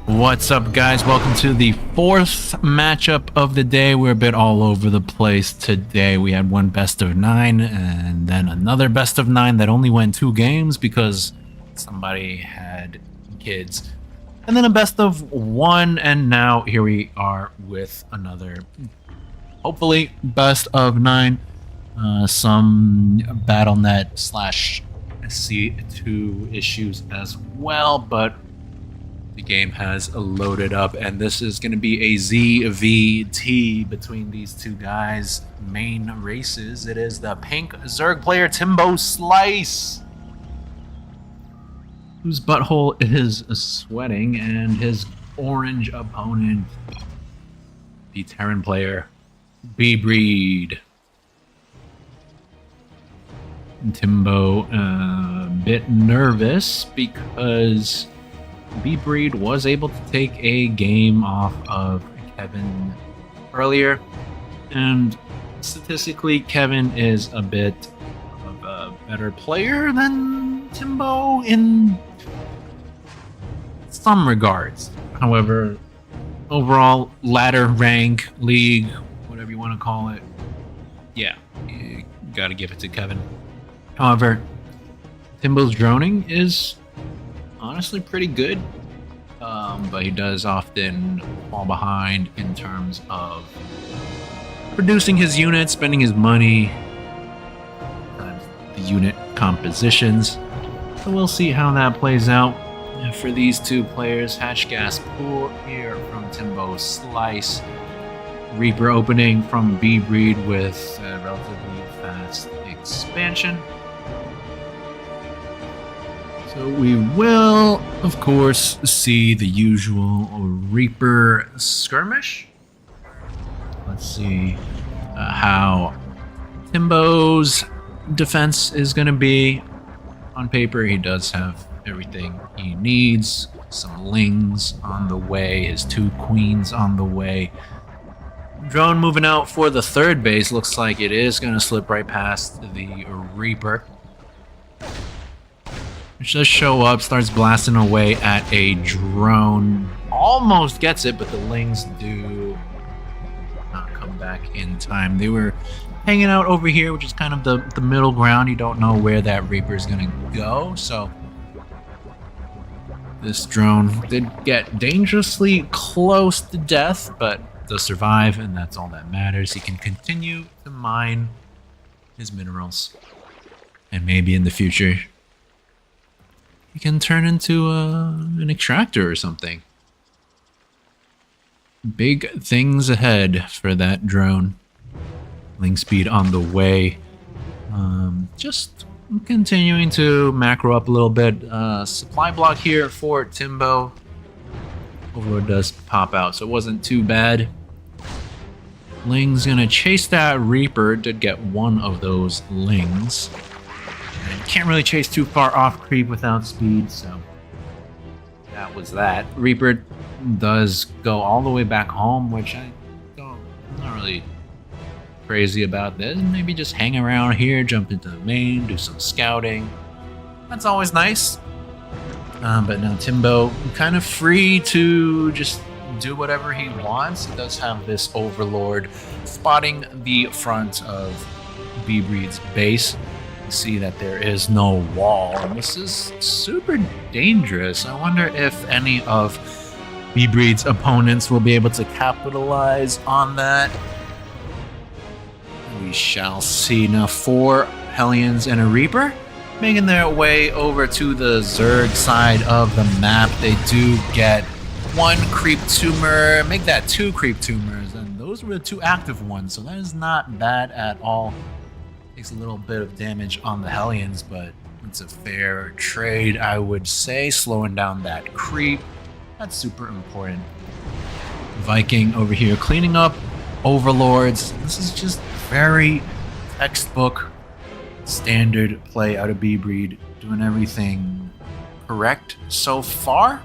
What's up, guys? Welcome to the fourth matchup of the day. We're a bit all over the place today. We had one best of 9 and then another best of 9 that only went 2 games because somebody had kids. And then a best of 1, and now here we are with another, hopefully, best of 9. Some BattleNet / C2 issues as well, but the game has loaded up, and this is going to be a ZVT between these two guys. Main races. It is the pink Zerg player Timbo Slice, whose butthole is sweating, and his orange opponent, the Terran player bbreed. Timbo a bit nervous because bbreed was able to take a game off of Kevin earlier, and statistically Kevin is a bit of a better player than Timbo in some regards. However, overall ladder, rank, league, whatever you want to call it, yeah, you gotta give it to Kevin. However, Timbo's droning is honestly pretty good, but he does often fall behind in terms of producing his units, spending his money, sometimes the unit compositions. So we'll see how that plays out for these two players. Hatch gas pool here from Timbo Slice. Reaper opening from bbreed with a relatively fast expansion. So we will, of course, see the usual Reaper skirmish. Let's see how Timbo's defense is going to be. On paper, he does have everything he needs. Some lings on the way, his 2 queens on the way. Drone moving out for the 3rd base. Looks like it is going to slip right past the Reaper. Just show up, starts blasting away at a drone. Almost gets it, but the lings do not come back in time. They were hanging out over here, which is kind of the middle ground. You don't know where that Reaper is going to go, so this drone did get dangerously close to death, but does survive, and that's all that matters. He can continue to mine his minerals, and maybe in the future he can turn into an extractor or something. Big things ahead for that drone. Ling speed on the way. Just continuing to macro up a little bit. Supply block here for Timbo. Overlord does pop out, so it wasn't too bad. Ling's gonna chase that Reaper. Did get one of those lings. Can't really chase too far off creep without speed, so that was that. Reaper does go all the way back home, which I'm not really crazy about this. Maybe just hang around here, jump into the main, do some scouting. That's always nice. But now Timbo kind of free to just do whatever he wants. He does have this Overlord spotting the front of bbreed's base. see that there is no wall, and this is super dangerous. I wonder if any of bbreed's opponents will be able to capitalize on that. We shall see. Now 4 Hellions and a Reaper making their way over to the Zerg side of the map. They do get 1 creep tumor, make that 2 creep tumors, and those were the 2 active ones, so that is not bad at all. Takes a little bit of damage on the Hellions, but it's a fair trade, I would say, slowing down that creep. That's super important. Viking over here cleaning up overlords. This is just very textbook standard play out of bbreed, doing everything correct so far.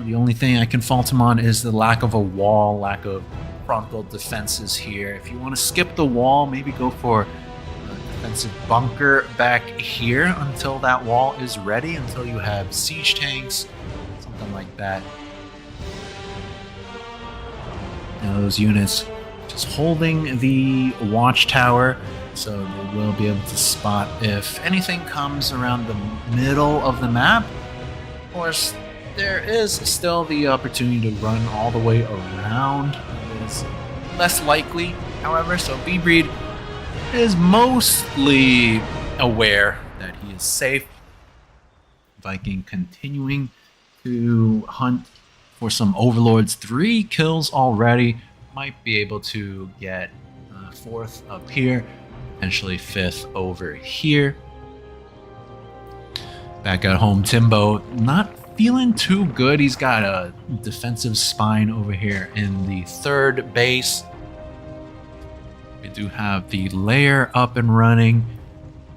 The only thing I can fault him on is the lack of a wall, lack of frontal defenses here. If you want to skip the wall, maybe go for a defensive bunker back here until that wall is ready, until you have siege tanks, something like that. Now those units just holding the watchtower, so they will be able to spot if anything comes around the middle of the map. Of course, there is still the opportunity to run all the way around. It is less likely, however, so bbreed is mostly aware that he is safe. Viking continuing to hunt for some overlords. 3 kills already. Might be able to get 4th up here, potentially 5th over here. Back at home, Timbo not feeling too good. He's got a defensive spine over here in the 3rd base. We do have the lair up and running,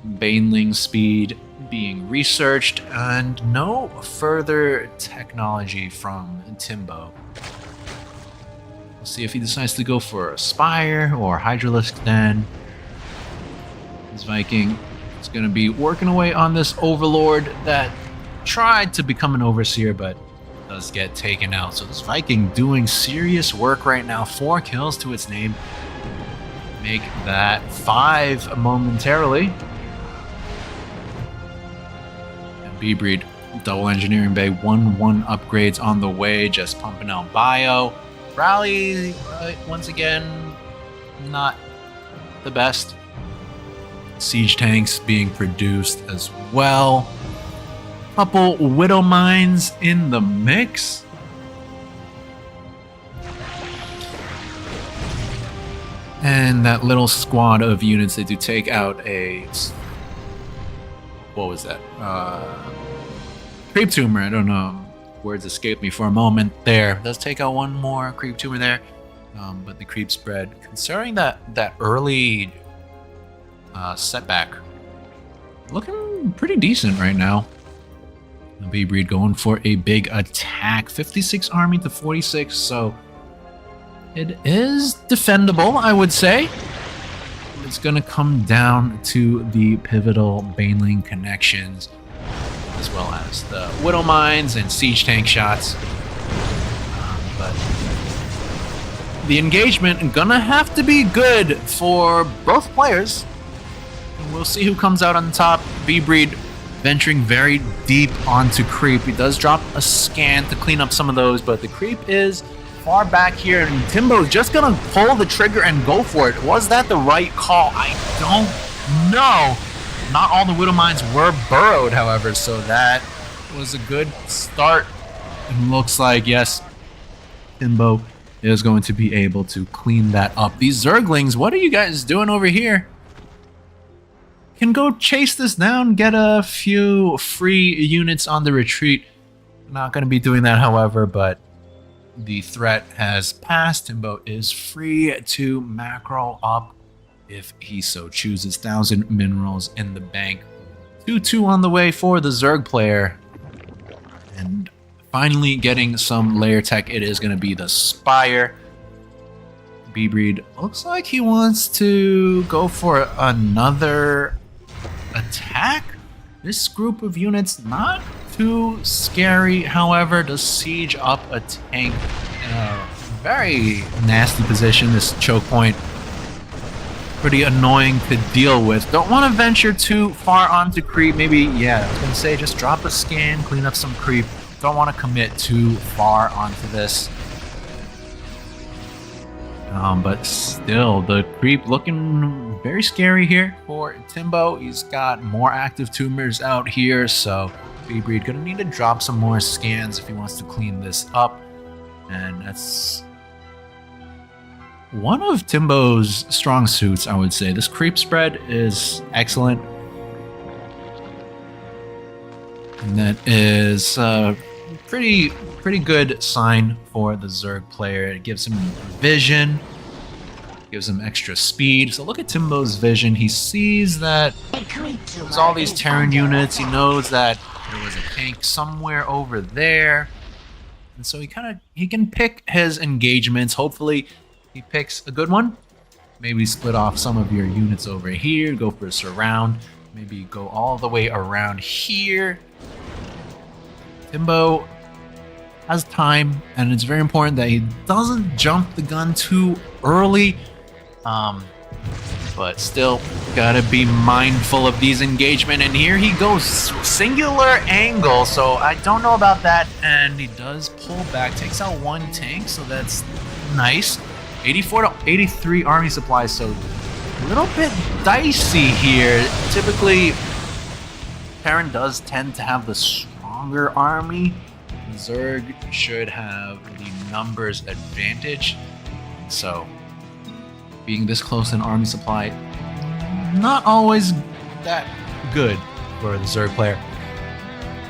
baneling speed being researched, and no further technology from Timbo. We'll see if he decides to go for a Spire or Hydralisk then. This Viking is going to be working away on this Overlord that tried to become an Overseer, but does get taken out. So this Viking doing serious work right now. 4 kills to its name. Make that 5 momentarily. And bbreed, double engineering bay, 1-1 upgrades on the way, just pumping out bio. Rally, once again, not the best. Siege tanks being produced as well. Couple Widow Mines in the mix. And that little squad of units, they do take out a... What was that? Creep Tumor, I don't know. Words escaped me for a moment there. Does take out 1 more Creep Tumor there. But the creep spread, considering that early setback, looking pretty decent right now. The bbreed going for a big attack. 56 army to 46, so it is defendable, I would say. It's going to come down to the pivotal baneling connections, as well as the Widow Mines and siege tank shots. But the engagement gonna have to be good for both players. And we'll see who comes out on top. bbreed venturing very deep onto creep. He does drop a scan to clean up some of those, but the creep is far back here, and Timbo's just gonna pull the trigger and go for it. Was that the right call? I don't know. Not all the Widow Mines were burrowed, however, so that was a good start. It looks like, yes, Timbo is going to be able to clean that up. These Zerglings, what are you guys doing over here? Can go chase this down, get a few free units on the retreat. Not going to be doing that, however, but the threat has passed. Timbo is free to macro up if he so chooses. 1,000 minerals in the bank. 2-2 on the way for the Zerg player. And finally getting some layer tech, it is going to be the Spire. bbreed looks like he wants to go for another attack. This group of units not too scary, however, does siege up a tank in a very nasty position. This choke point pretty annoying to deal with. Don't want to venture too far onto creep. Maybe, yeah, I was going to say just drop a scan, clean up some creep. Don't want to commit too far onto this. But still, the creep looking very scary here for Timbo. He's got more active tumors out here, so bbreed gonna need to drop some more scans if he wants to clean this up. And that's one of Timbo's strong suits, I would say. This creep spread is excellent. And that is a pretty good sign for the Zerg player. It gives him vision, gives him extra speed. So look at Timbo's vision. He sees that there's all these Terran units. He knows that there was a tank somewhere over there. And so he can pick his engagements. Hopefully he picks a good one. Maybe split off some of your units over here, go for a surround, maybe go all the way around here. Timbo has time, and it's very important that he doesn't jump the gun too early. But still gotta be mindful of these engagement. And here he goes, singular angle. So I don't know about that, and he does pull back, takes out one tank, so that's nice. 84 to 83 army supplies, so a little bit dicey here. Typically, Terran does tend to have the stronger army. Zerg should have the numbers advantage, so being this close in army supply, not always that good for the Zerg player.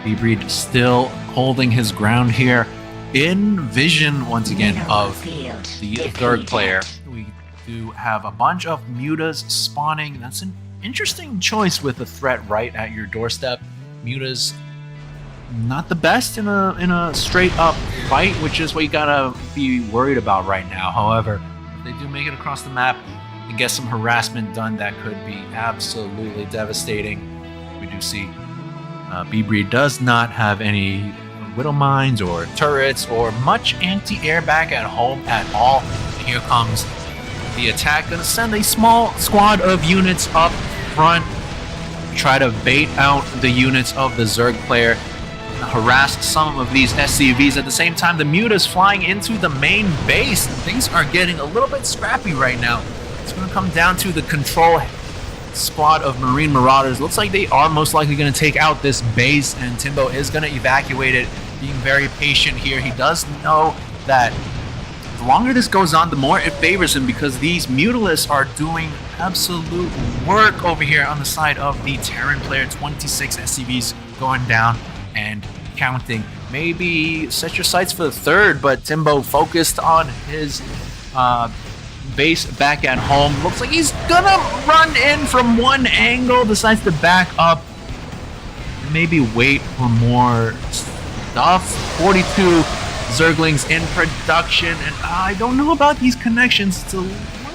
bbreed still holding his ground here. In vision, once again, of the Zerg player, we do have a bunch of mutas spawning. That's an interesting choice with a threat right at your doorstep. Mutas not the best in a straight up fight, which is what you gotta be worried about right now. However, if they do make it across the map and get some harassment done, that could be absolutely devastating. We do see bbreed does not have any Widow Mines or turrets or much anti-air back at home at all. And here comes the attack. Gonna send a small squad of units up front, try to bait out the units of the Zerg player, harass some of these SCVs. At the same time, the mutas flying into the main base. Things are getting a little bit scrappy right now. It's going to come down to the control squad of Marine Marauders. Looks like they are most likely going to take out this base, and Timbo is going to evacuate it, being very patient here. He does know that the longer this goes on, the more it favors him, because these Mutalisks are doing absolute work over here on the side of the Terran player. 26 SCVs going down and counting. Maybe set your sights for the third, but Timbo focused on his base back at home. Looks like he's gonna run in from one angle, decides to back up, maybe wait for more stuff. 42 Zerglings in production, and I don't know about these connections. It's a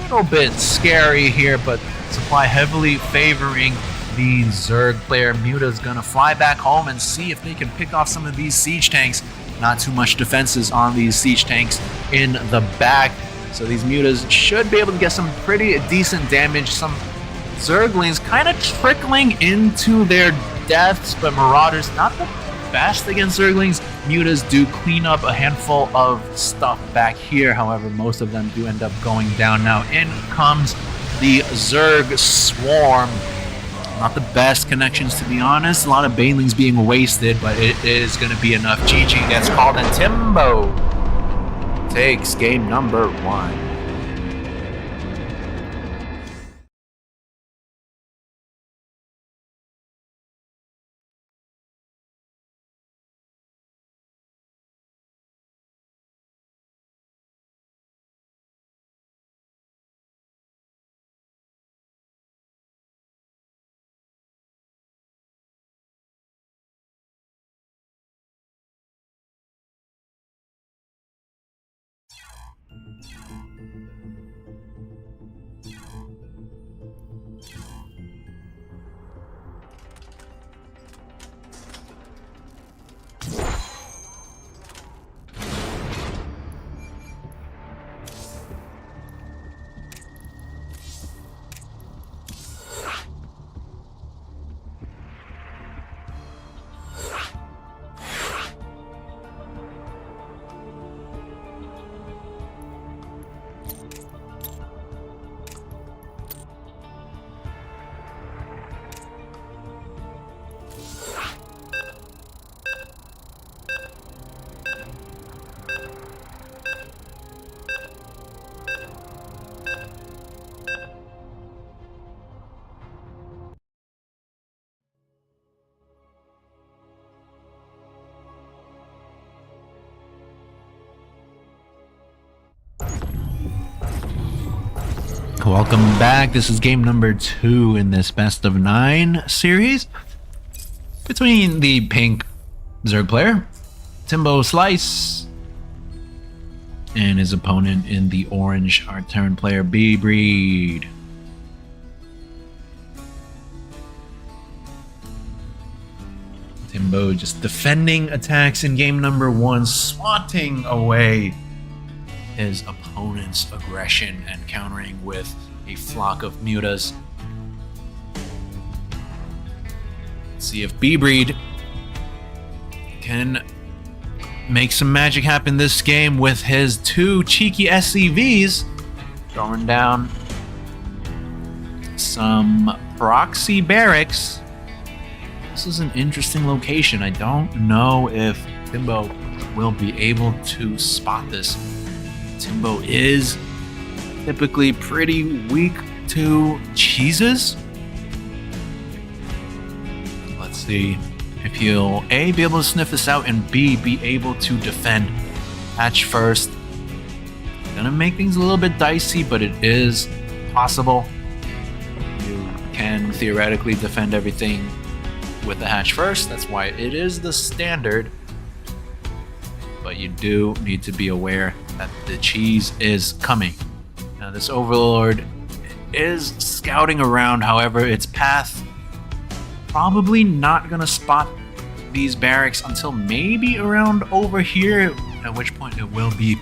little bit scary here, but supply heavily favoring the Zerg player. Muta's gonna fly back home and see if they can pick off some of these siege tanks. Not too much defenses on these siege tanks in the back, so these Mutas should be able to get some pretty decent damage. Some Zerglings kind of trickling into their deaths, but Marauders not the best against Zerglings. Mutas do clean up a handful of stuff back here. However, most of them do end up going down. Now in comes the Zerg swarm. Not the best connections, to be honest. A lot of banelings being wasted, but it is going to be enough. GG gets called, and Timbo takes game number 1. Welcome back. This is game number 2 in this best of 9 series between the pink Zerg player, Timbo Slice, and his opponent in the orange Artern player, bbreed. Timbo just defending attacks in game number 1, swatting away his opponent's aggression and countering with a flock of mutas. Let's see if bbreed can make some magic happen this game with his 2 cheeky SCVs, throwing down some proxy barracks. This is an interesting location. I don't know if Timbo will be able to spot this. Timbo is typically pretty weak to cheeses. Let's see if he'll A, be able to sniff this out, and B, be able to defend. Hatch first. Gonna make things a little bit dicey, but it is possible. You can theoretically defend everything with the hatch first. That's why it is the standard. But you do need to be aware that the cheese is coming. Now this overlord is scouting around, however, its path probably not gonna spot these barracks until maybe around over here, at which point it will be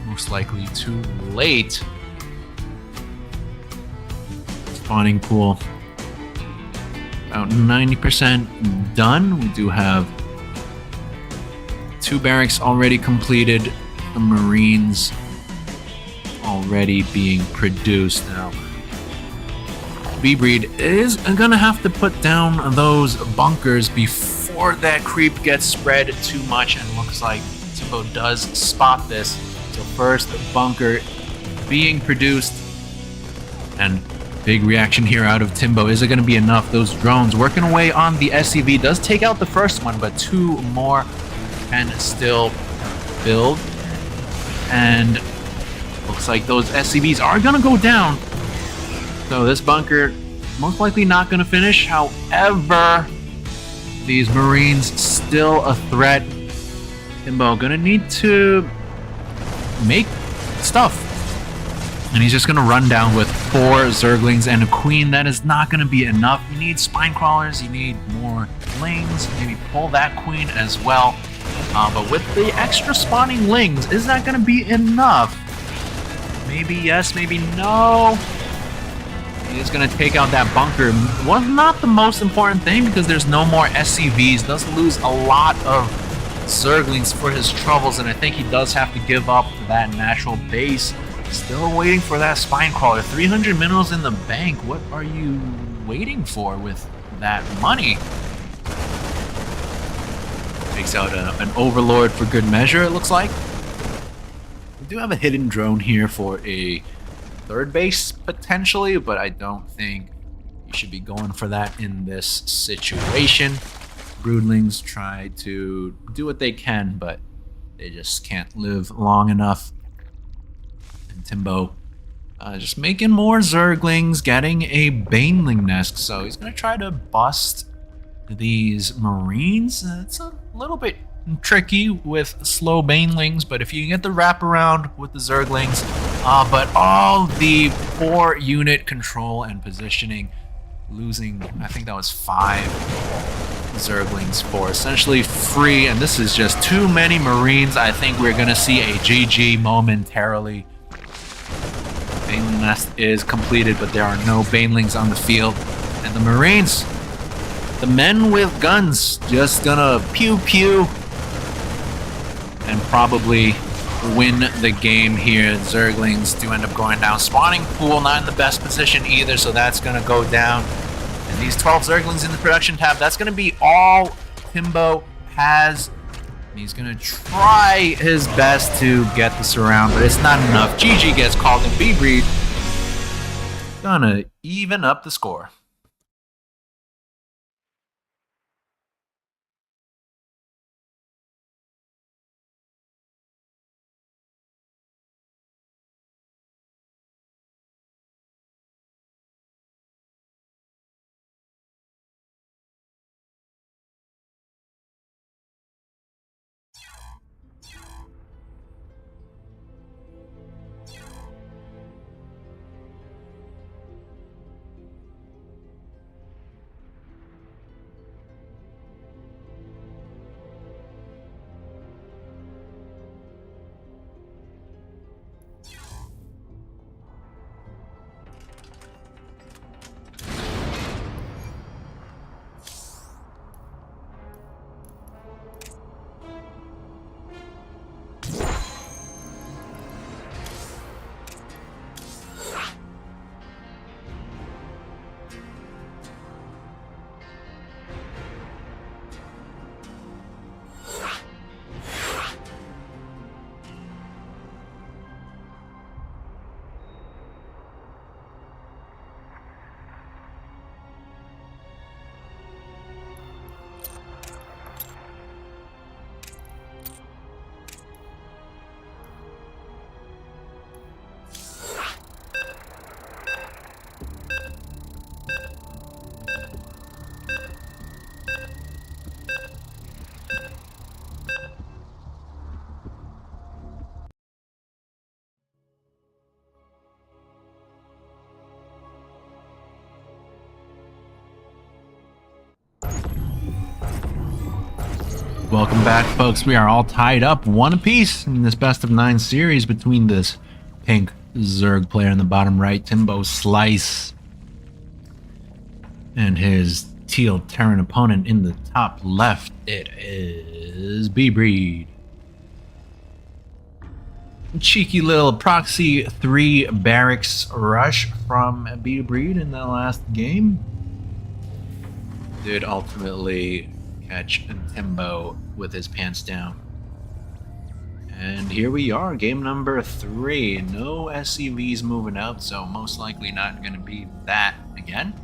most likely too late. Spawning pool about 90% done. We do have 2 barracks already completed, the Marines already being produced. Now bbreed is gonna have to put down those bunkers before that creep gets spread too much, and looks like Timbo does spot this. So first bunker being produced, and big reaction here out of Timbo. Is it going to be enough? Those drones working away on the SCV does take out the first one, but 2 more can still build. And looks like those SCVs are going to go down. So this bunker most likely not going to finish. However, these Marines still a threat. Timbo going to need to make stuff. And he's just going to run down with 4 Zerglings and a Queen. That is not going to be enough. You need Spine Crawlers, you need more Lings, maybe pull that Queen as well. But with the extra spawning Lings, is that going to be enough? Maybe yes, maybe no. He is going to take out that bunker. Was not the most important thing because there's no more SCVs. Does lose a lot of Zerglings for his troubles, and I think he does have to give up that natural base. Still waiting for that Spine Crawler. 300 minerals in the bank. What are you waiting for with that money? Takes out an Overlord for good measure, it looks like. We do have a hidden drone here for a 3rd base, potentially, but I don't think you should be going for that in this situation. Broodlings try to do what they can, but they just can't live long enough. Timbo just making more Zerglings, getting a Baneling nest, so he's going to try to bust these Marines. It's a little bit tricky with slow Banelings, but if you get the wraparound with the Zerglings, but all the poor unit control and positioning, losing, I think that was 5 Zerglings for essentially free, and this is just too many Marines. I think we're going to see a GG momentarily. Baneling nest is completed, but there are no Banelings on the field. And the Marines, the men with guns, just gonna pew pew and probably win the game here. Zerglings do end up going down. Spawning pool not in the best position either, so that's gonna go down. And these 12 Zerglings in the production tab, that's gonna be all Timbo has. He's going to try his best to get this around, but it's not enough. GG gets called, and bbreed gonna even up the score. Welcome back, folks. We are all tied up one apiece in this best of 9 series between this pink Zerg player in the bottom right, Timbo Slice, and his teal Terran opponent in the top left. It is bbreed. Cheeky little proxy 3 barracks rush from bbreed in the last game. Did ultimately catch Timbo with his pants down. And here we are, game number 3. No SCVs moving out, so most likely not going to be that again.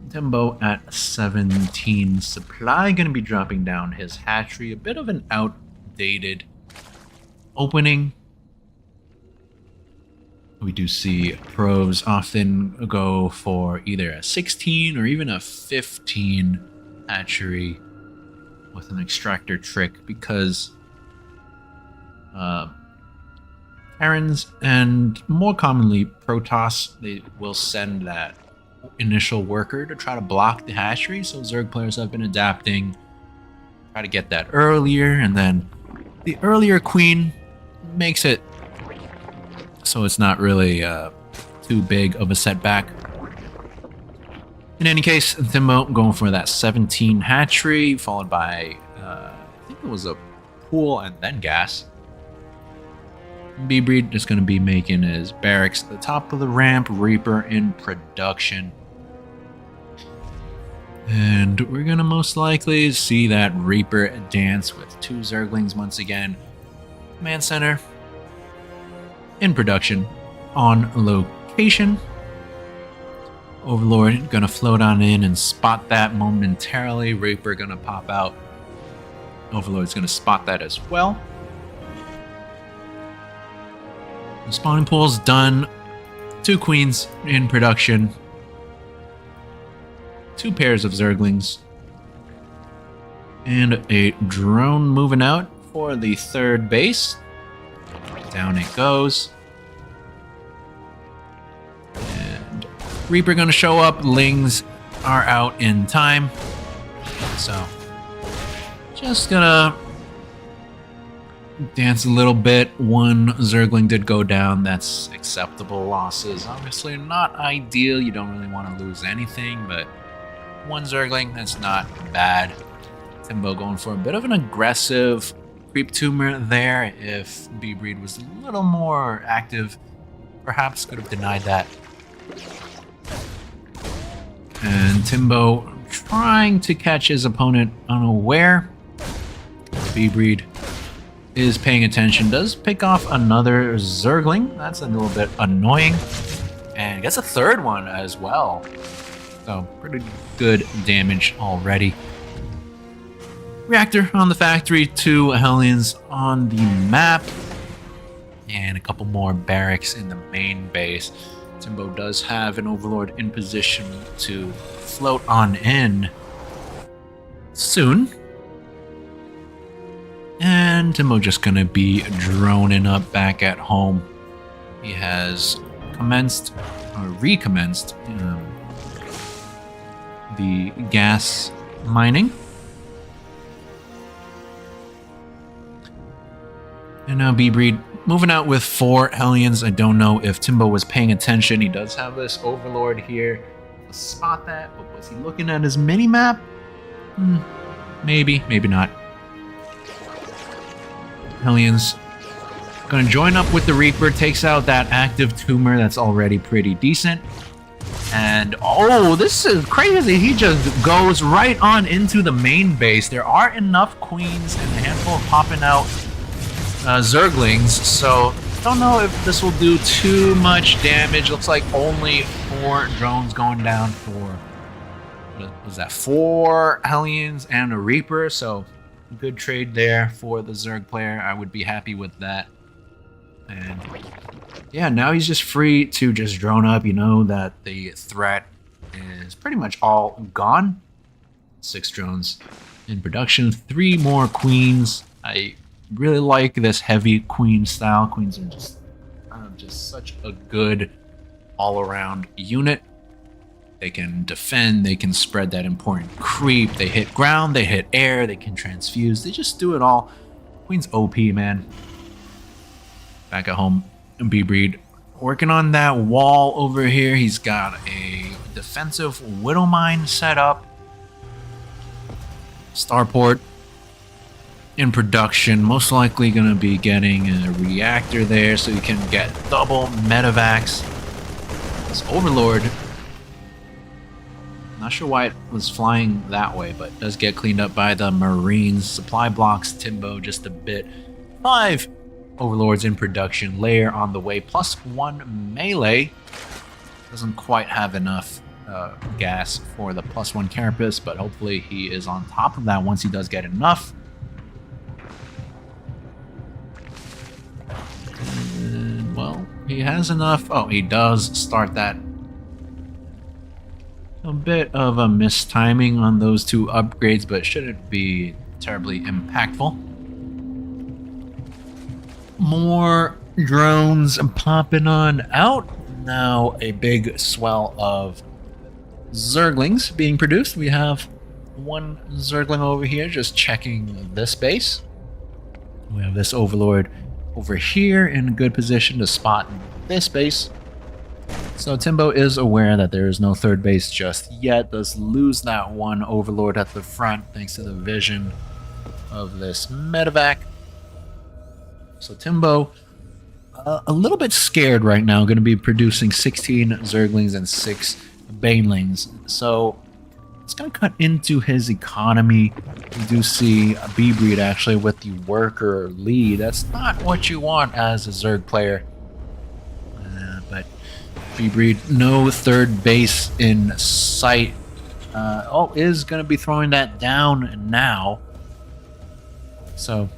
Timbo at 17 supply, going to be dropping down his hatchery. A bit of an outdated opening. We do see pros often go for either a 16 or even a 15 hatchery with an extractor trick, because Terrans and more commonly Protoss, they will send that initial worker to try to block the hatchery. So Zerg players have been adapting, try to get that earlier, and then the earlier queen makes it so it's not really too big of a setback. In any case, Timbo going for that 17 hatchery, followed by, I think it was a pool and then gas. bbreed just going to be making his barracks at the top of the ramp, Reaper in production. And we're going to most likely see that Reaper dance with 2 Zerglings once again. Command center in production on location. Overlord gonna float on in and spot that momentarily. Reaper gonna pop out. Overlord's gonna spot that as well. The spawning pool's done. 2 queens in production. 2 pairs of Zerglings. And a drone moving out for the 3rd base. Down it goes. And Reaper gonna show up. Lings are out in time. So just gonna dance a little bit. 1 Zergling did go down. That's acceptable losses. Obviously not ideal. You don't really want to lose anything, but 1 Zergling, that's not bad. Timbo going for a bit of an aggressive creep tumor there. If bbreed was a little more active, perhaps could have denied that. And Timbo trying to catch his opponent unaware. bbreed is paying attention, does pick off another Zergling. That's a little bit annoying. And gets a 3rd one as well. So pretty good damage already. Reactor on the factory, 2 Hellions on the map, and a couple more barracks in the main base. Timbo does have an Overlord in position to float on in soon. And Timbo just gonna be droning up back at home. He has commenced, or recommenced, the gas mining. And now bbreed moving out with 4 Hellions. I don't know if Timbo was paying attention. He does have this Overlord here. Let's spot that, but was he looking at his mini-map? Maybe, maybe not. Hellions gonna join up with the Reaper, takes out that active tumor that's already pretty decent. And oh, this is crazy. He just goes right on into the main base. There are enough queens and a handful of popping out Zerglings, so don't know if this will do too much damage. Looks like only 4 drones going down for, what was that, 4 Hellions and a Reaper, so good trade there for the Zerg player. I would be happy with that. And yeah, now he's just free to just drone up. You know that the threat is pretty much all gone. 6 drones in production, 3 more queens. I really like this heavy queen style. Queens are just such a good all-around unit. They can defend, they can spread that important creep, they hit ground, they hit air, they can transfuse, they just do it all. Queen's OP, man. Back at home, bbreed working on that wall over here. He's got a defensive Widow Mine set up. Starport in production, most likely going to be getting a reactor there so you can get double medevacs. This Overlord, not sure why it was flying that way, but does get cleaned up by the Marines. Supply blocks Timbo just a bit. 5 Overlords in production, layer on the way, +1 melee. Doesn't quite have enough gas for the +1 carapace, but hopefully he is on top of that once he does get enough. And, well, he has enough. Oh, he does start that. A bit of a mistiming on those 2 upgrades, but shouldn't be terribly impactful. More drones popping on out. Now a big swell of Zerglings being produced. We have 1 Zergling over here just checking this base. We have this Overlord over here in a good position to spot this base. So Timbo is aware that there is no 3rd base just yet. Does lose that 1 Overlord at the front thanks to the vision of this medevac. So Timbo, a little bit scared right now, going to be producing 16 Zerglings and 6 Banelings. So it's going to cut into his economy. We do see a bbreed actually with the worker lead. That's not what you want as a Zerg player. But bbreed, no 3rd base in sight. Is going to be throwing that down now. So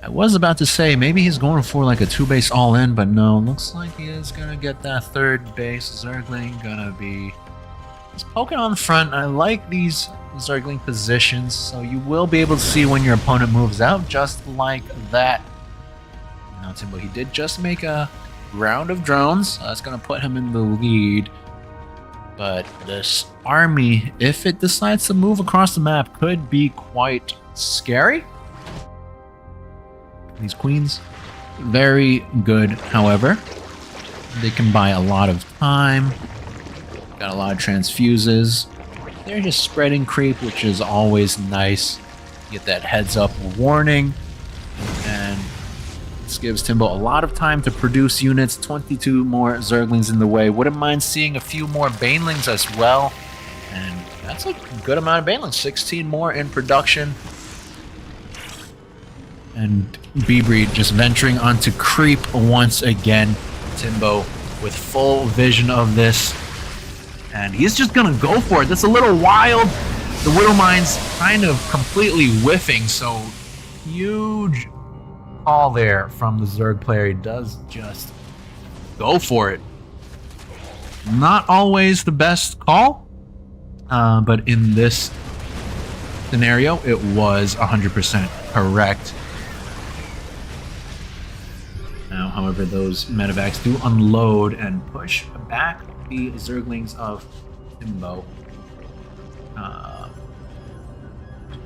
I was about to say maybe he's going for like a 2-base all-in, but no, looks like he is going to get that 3rd base. Zergling gonna be just poking on the front. I like these Zergling positions, so you will be able to see when your opponent moves out, just like that. Now Timbo, he did just make a round of drones. That's going to put him in the lead. But this army, if it decides to move across the map, could be quite scary. These queens, very good, however. They can buy a lot of time. Got a lot of transfuses. They're just spreading creep, which is always nice. Get that heads up warning. And this gives Timbo a lot of time to produce units. 22 more Zerglings in the way. Wouldn't mind seeing a few more Banelings as well. And that's a good amount of Banelings. 16 more in production. And bbreed just venturing onto creep once again. Timbo with full vision of this. And he's just gonna go for it. That's a little wild. The Widow Mine's kind of completely whiffing, so huge call there from the Zerg player. He does just go for it. Not always the best call, but in this scenario, it was 100% correct. Now, however, those medevacs do unload and push back the Zerglings of Timbo.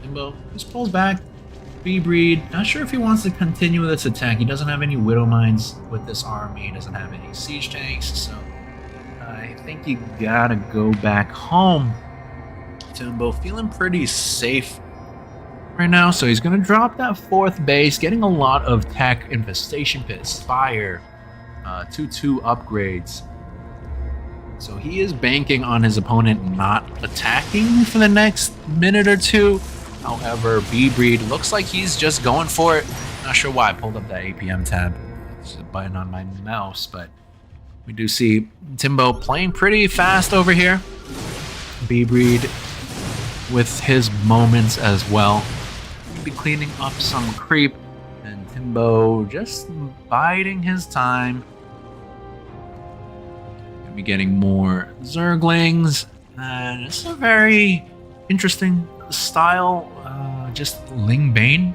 Timbo just pulls back. bbreed, not sure if he wants to continue this attack. He doesn't have any Widow Mines with this army. He doesn't have any siege tanks, so I think you gotta go back home. Timbo feeling pretty safe right now, so he's gonna drop that 4th base, getting a lot of tech, infestation pit, spire, 2-2 upgrades. So he is banking on his opponent not attacking for the next minute or two. However, bbreed looks like he's just going for it. Not sure why I pulled up that APM tab. It's a button on my mouse, but we do see Timbo playing pretty fast over here. bbreed with his moments as well. Be cleaning up some creep, and Timbo just biding his time. Gonna be getting more Zerglings, and it's a very interesting style. Just Ling Bane.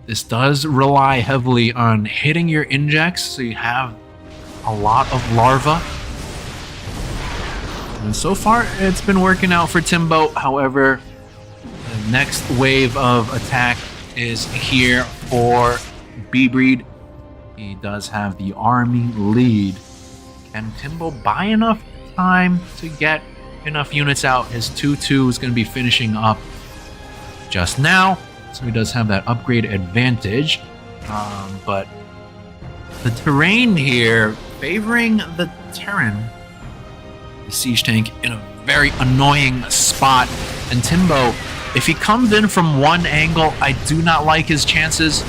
This does rely heavily on hitting your injects, so you have a lot of larva. And so far, it's been working out for Timbo. However, the next wave of attack is here for bbreed. He does have the army lead. Can Timbo buy enough time to get enough units out? His 2-2 is going to be finishing up just now, so he does have that upgrade advantage. But the terrain here favoring the Terran, the siege tank, in a very annoying spot. And Timbo, if he comes in from one angle, I do not like his chances.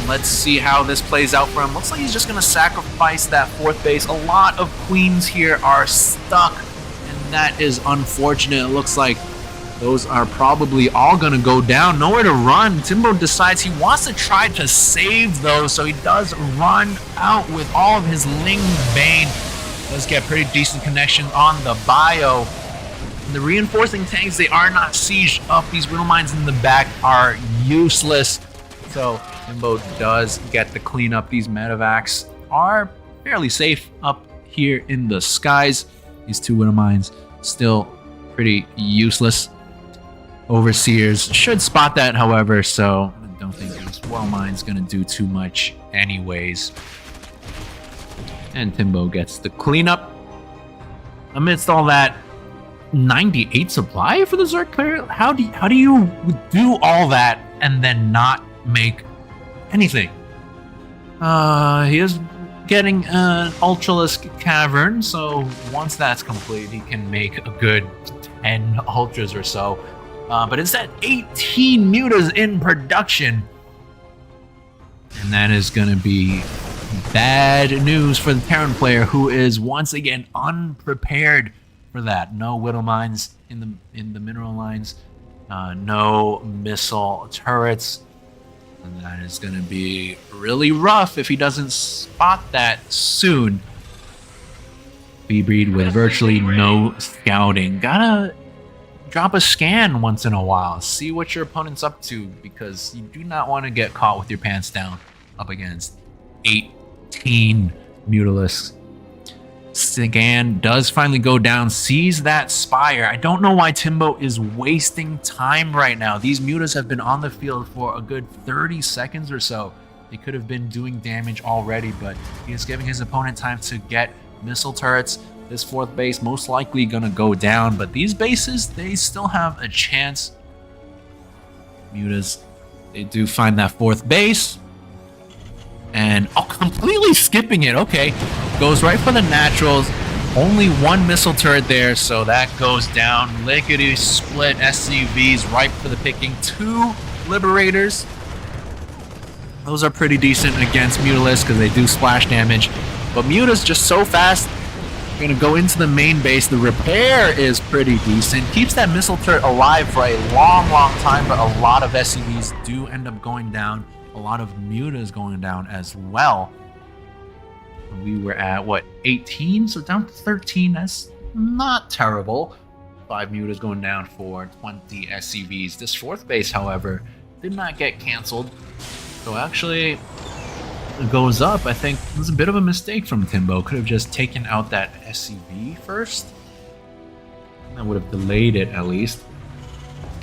Let's see how this plays out for him. Looks like he's just going to sacrifice that 4th base. A lot of queens here are stuck, and that is unfortunate. It looks like those are probably all going to go down. Nowhere to run. Timbo decides he wants to try to save those, so he does run out with all of his Ling Bane. Does get pretty decent connection on the bio. And the reinforcing tanks, they are not sieged up. These Widow Mines in the back are useless. So Timbo does get the cleanup. These medevacs are fairly safe up here in the skies. These 2 Widow Mines still pretty useless. Overseers should spot that, however, so I don't think this Widow Mine's gonna do too much anyways. And Timbo gets the cleanup. Amidst all that, 98 supply for the Zerg player? How do you do all that and then not make anything? He is getting an Ultralisk Cavern, so once that's complete, he can make a good 10 Ultras or so. But instead, 18 Mutas in production. And that is going to be bad news for the Terran player, who is once again unprepared for that. No Widow Mines in the mineral lines. No missile turrets. And that is going to be really rough if he doesn't spot that soon. bbreed with virtually no scouting. Gotta drop a scan once in a while. See what your opponent's up to, because you do not want to get caught with your pants down up against 18 Mutalisks. Scan does finally go down, sees that Spire. I don't know why Timbo is wasting time right now. These Mutas have been on the field for a good 30 seconds or so. They could have been doing damage already, but he is giving his opponent time to get missile turrets. This 4th base most likely gonna go down, but these bases, they still have a chance. Mutas, they do find that 4th base. And completely skipping it. Okay, goes right for the naturals. Only 1 missile turret there, so that goes down. Lickety split SCVs ripe for the picking. 2 Liberators. Those are pretty decent against Mutalisks because they do splash damage. But Muta's just so fast. We're gonna go into the main base. The repair is pretty decent. Keeps that missile turret alive for a long, long time, but a lot of SCVs do end up going down. A lot of Mutas going down as well. We were at, what, 18? So down to 13. That's not terrible. 5 Mutas going down for 20 SCVs. This 4th base, however, did not get canceled. So actually, it goes up. I think it was a bit of a mistake from Timbo. Could have just taken out that SCV first. That would have delayed it at least.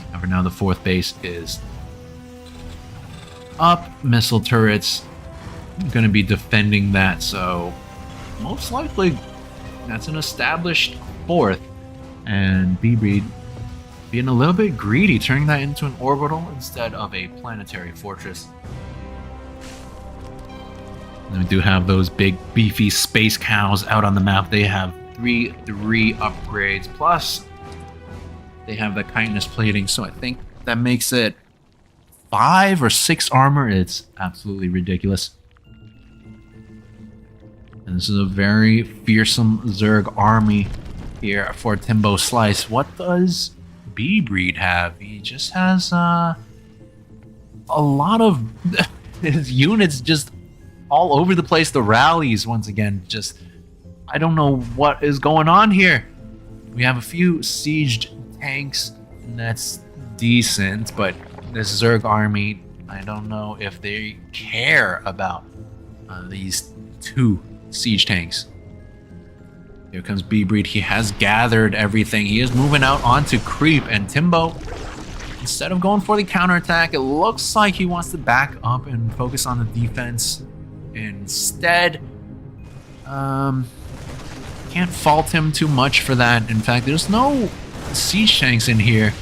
However, now the 4th base is up. Missile turrets going to be defending that, so most likely that's an established 4th. And bbreed being a little bit greedy, turning that into an orbital instead of a planetary fortress. And we do have those big beefy space cows out on the map. They have 3 upgrades, plus they have the chitinous plating, so I think that makes it 5 or 6 armor. It's absolutely ridiculous. And this is a very fearsome Zerg army here for Timbo Slice. What does bbreed have? He just has a lot of his units just all over the place. The rallies, once again, just, I don't know what is going on here. We have a few sieged tanks, and that's decent, but this Zerg army, I don't know if they care about these 2 siege tanks. Here comes bbreed. He has gathered everything. He is moving out onto creep, and Timbo, instead of going for the counterattack, it looks like he wants to back up and focus on the defense instead. Can't fault him too much for that. In fact, there's no siege tanks in here.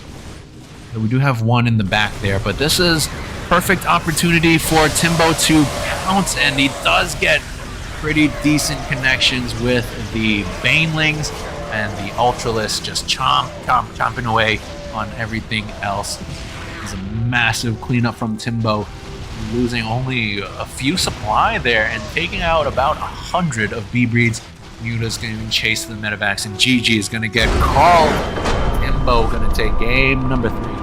We do have one in the back there, but this is perfect opportunity for Timbo to pounce, and he does get pretty decent connections with the banelings, and the ultralisk just chomping away on everything else. It's a massive cleanup from Timbo, losing only a few supply there and taking out about 100 of bbreeds. Muta's going to be chased to the medevacs, and GG is going to get called. Timbo going to take game number 3.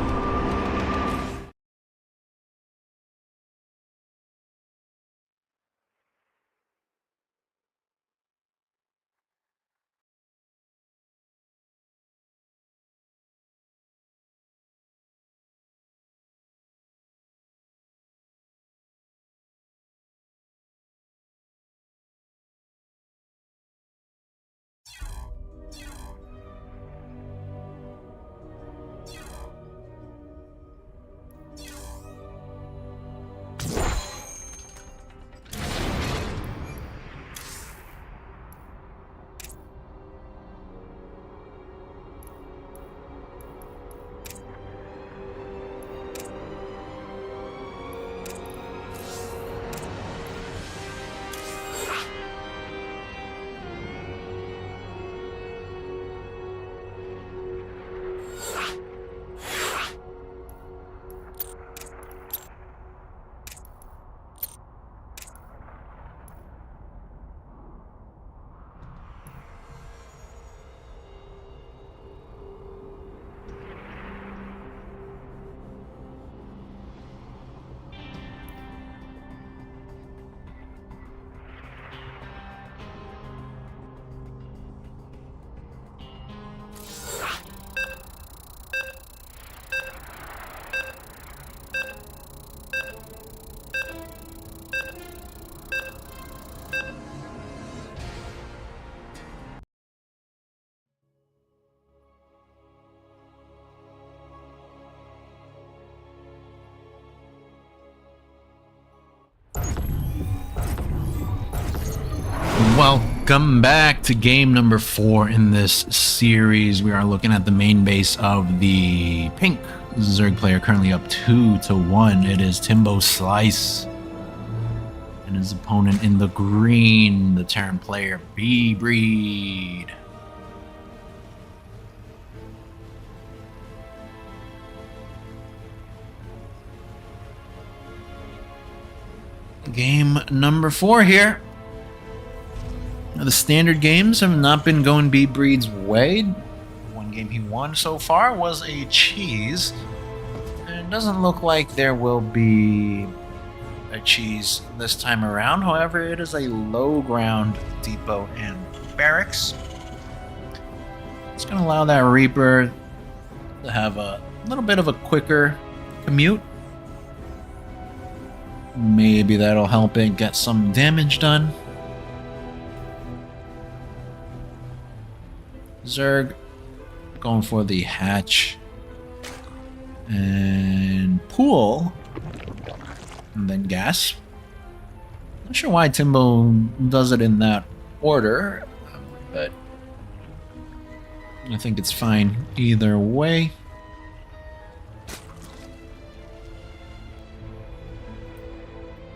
Welcome back to game number 4 in this series. We are looking at the main base of the pink Zerg player, currently up 2-1. It is Timbo Slice, and his opponent in the green, the Terran player bbreed. Game number 4 here. Now, the standard games have not been going bbreed's way. One game he won so far was a cheese. And it doesn't look like there will be a cheese this time around. However, it is a low ground depot and barracks. It's going to allow that Reaper to have a little bit of a quicker commute. Maybe that'll help it get some damage done. Zerg going for the hatch and pool, and then gas. Not sure why Timbo does it in that order, but I think it's fine either way.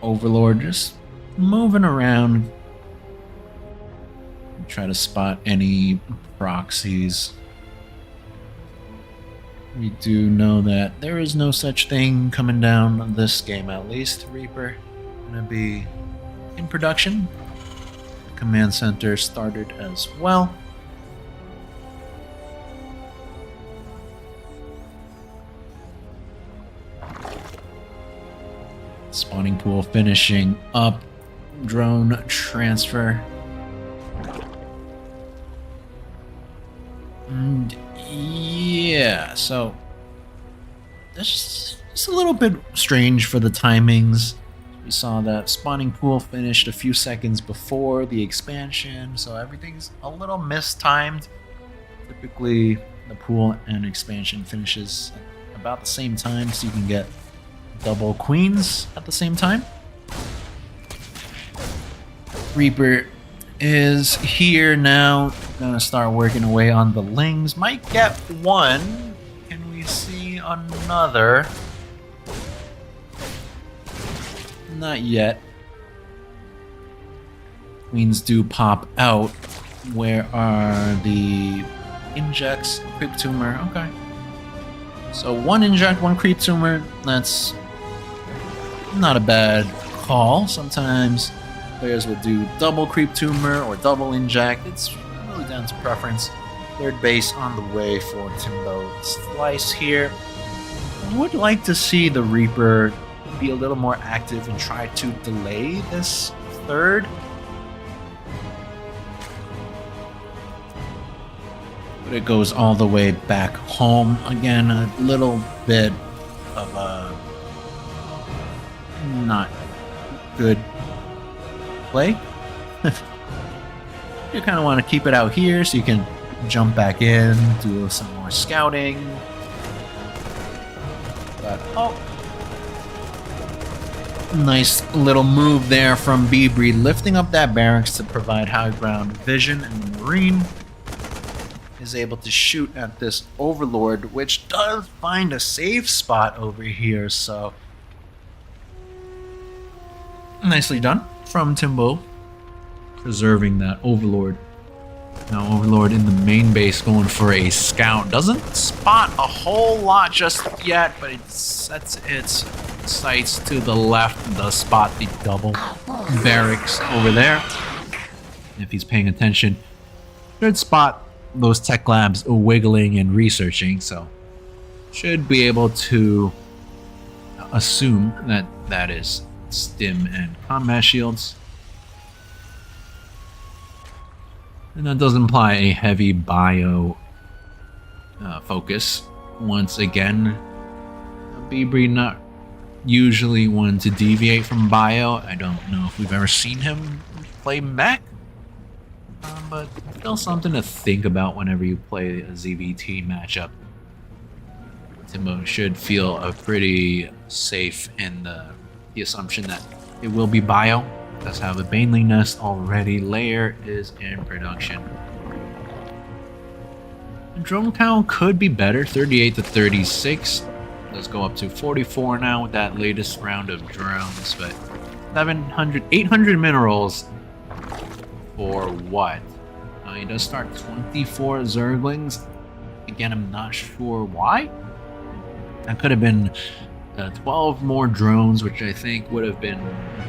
Overlord just moving around. Try to spot any proxies. We do know that there is no such thing coming down this game, at least. Reaper gonna be in production. Command center started as well. Spawning pool finishing up. Drone transfer. And yeah, so that's just a little bit strange for the timings. We saw that spawning pool finished a few seconds before the expansion, so everything's a little mistimed. Typically, the pool and expansion finishes at about the same time, so you can get double queens at the same time. Reaper is here now. Gonna start working away on the lings. Might get one. Can we see another? Not yet. Queens do pop out. Where are the injects? Creep tumor. Okay. So one inject, one creep tumor. That's not a bad call. Sometimes players will do double creep tumor or double inject. It's really down to preference. Third base on the way for Timbo. Slice here. I would like to see the Reaper be a little more active and try to delay this third. But it goes all the way back home. Again, a little bit of a not good play. You kind of want to keep it out here so you can jump back in, do some more scouting. But, oh, nice little move there from bbreed, lifting up that barracks to provide high ground vision, and the Marine is able to shoot at this Overlord, which does find a safe spot over here, so nicely done from Timbo, preserving that Overlord. Now Overlord in the main base going for a scout. Doesn't spot a whole lot just yet, but it sets its sights to the left. Does spot the double barracks over there. If he's paying attention, should spot those tech labs wiggling and researching, so should be able to assume that that is stim and combat shields. And that does imply a heavy bio focus. Once again, bbreed not usually one to deviate from bio. I don't know if we've ever seen him play mech, but still something to think about whenever you play a ZVT matchup. Timbo should feel pretty safe in the assumption that it will be bio. Does have a Baneling nest already. Layer is in production. The drone count could be better, 38 to 36. Let's go up to 44 now with that latest round of drones, but 800 minerals for what? He does start 24 Zerglings. Again, I'm not sure why. That could have been 12 more drones, which I think would have been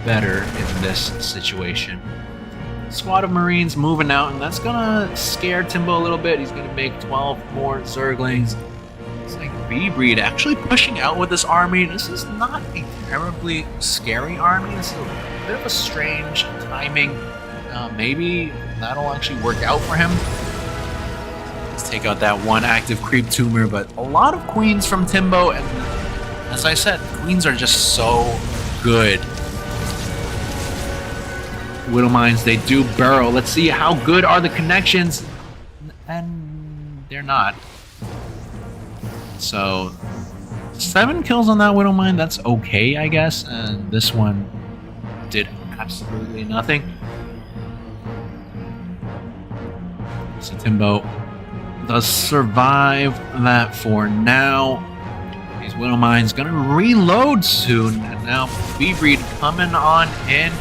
better in this situation. Squad of Marines moving out, and that's gonna scare Timbo a little bit. He's gonna make 12 more Zerglings. It's like bbreed actually pushing out with this army. This is not a terribly scary army. This is a bit of a strange timing. Maybe that'll actually work out for him. Let's take out that one active creep tumor, but a lot of queens from Timbo, and as I said, queens are just so good. Widow mines, they do burrow. Let's see how good are the connections. And they're not. So 7 kills on that Widow mine, that's okay, I guess. And this one did absolutely nothing. So Timbo does survive that for now. These Widow mines gonna reload soon. And now bbreed coming on in.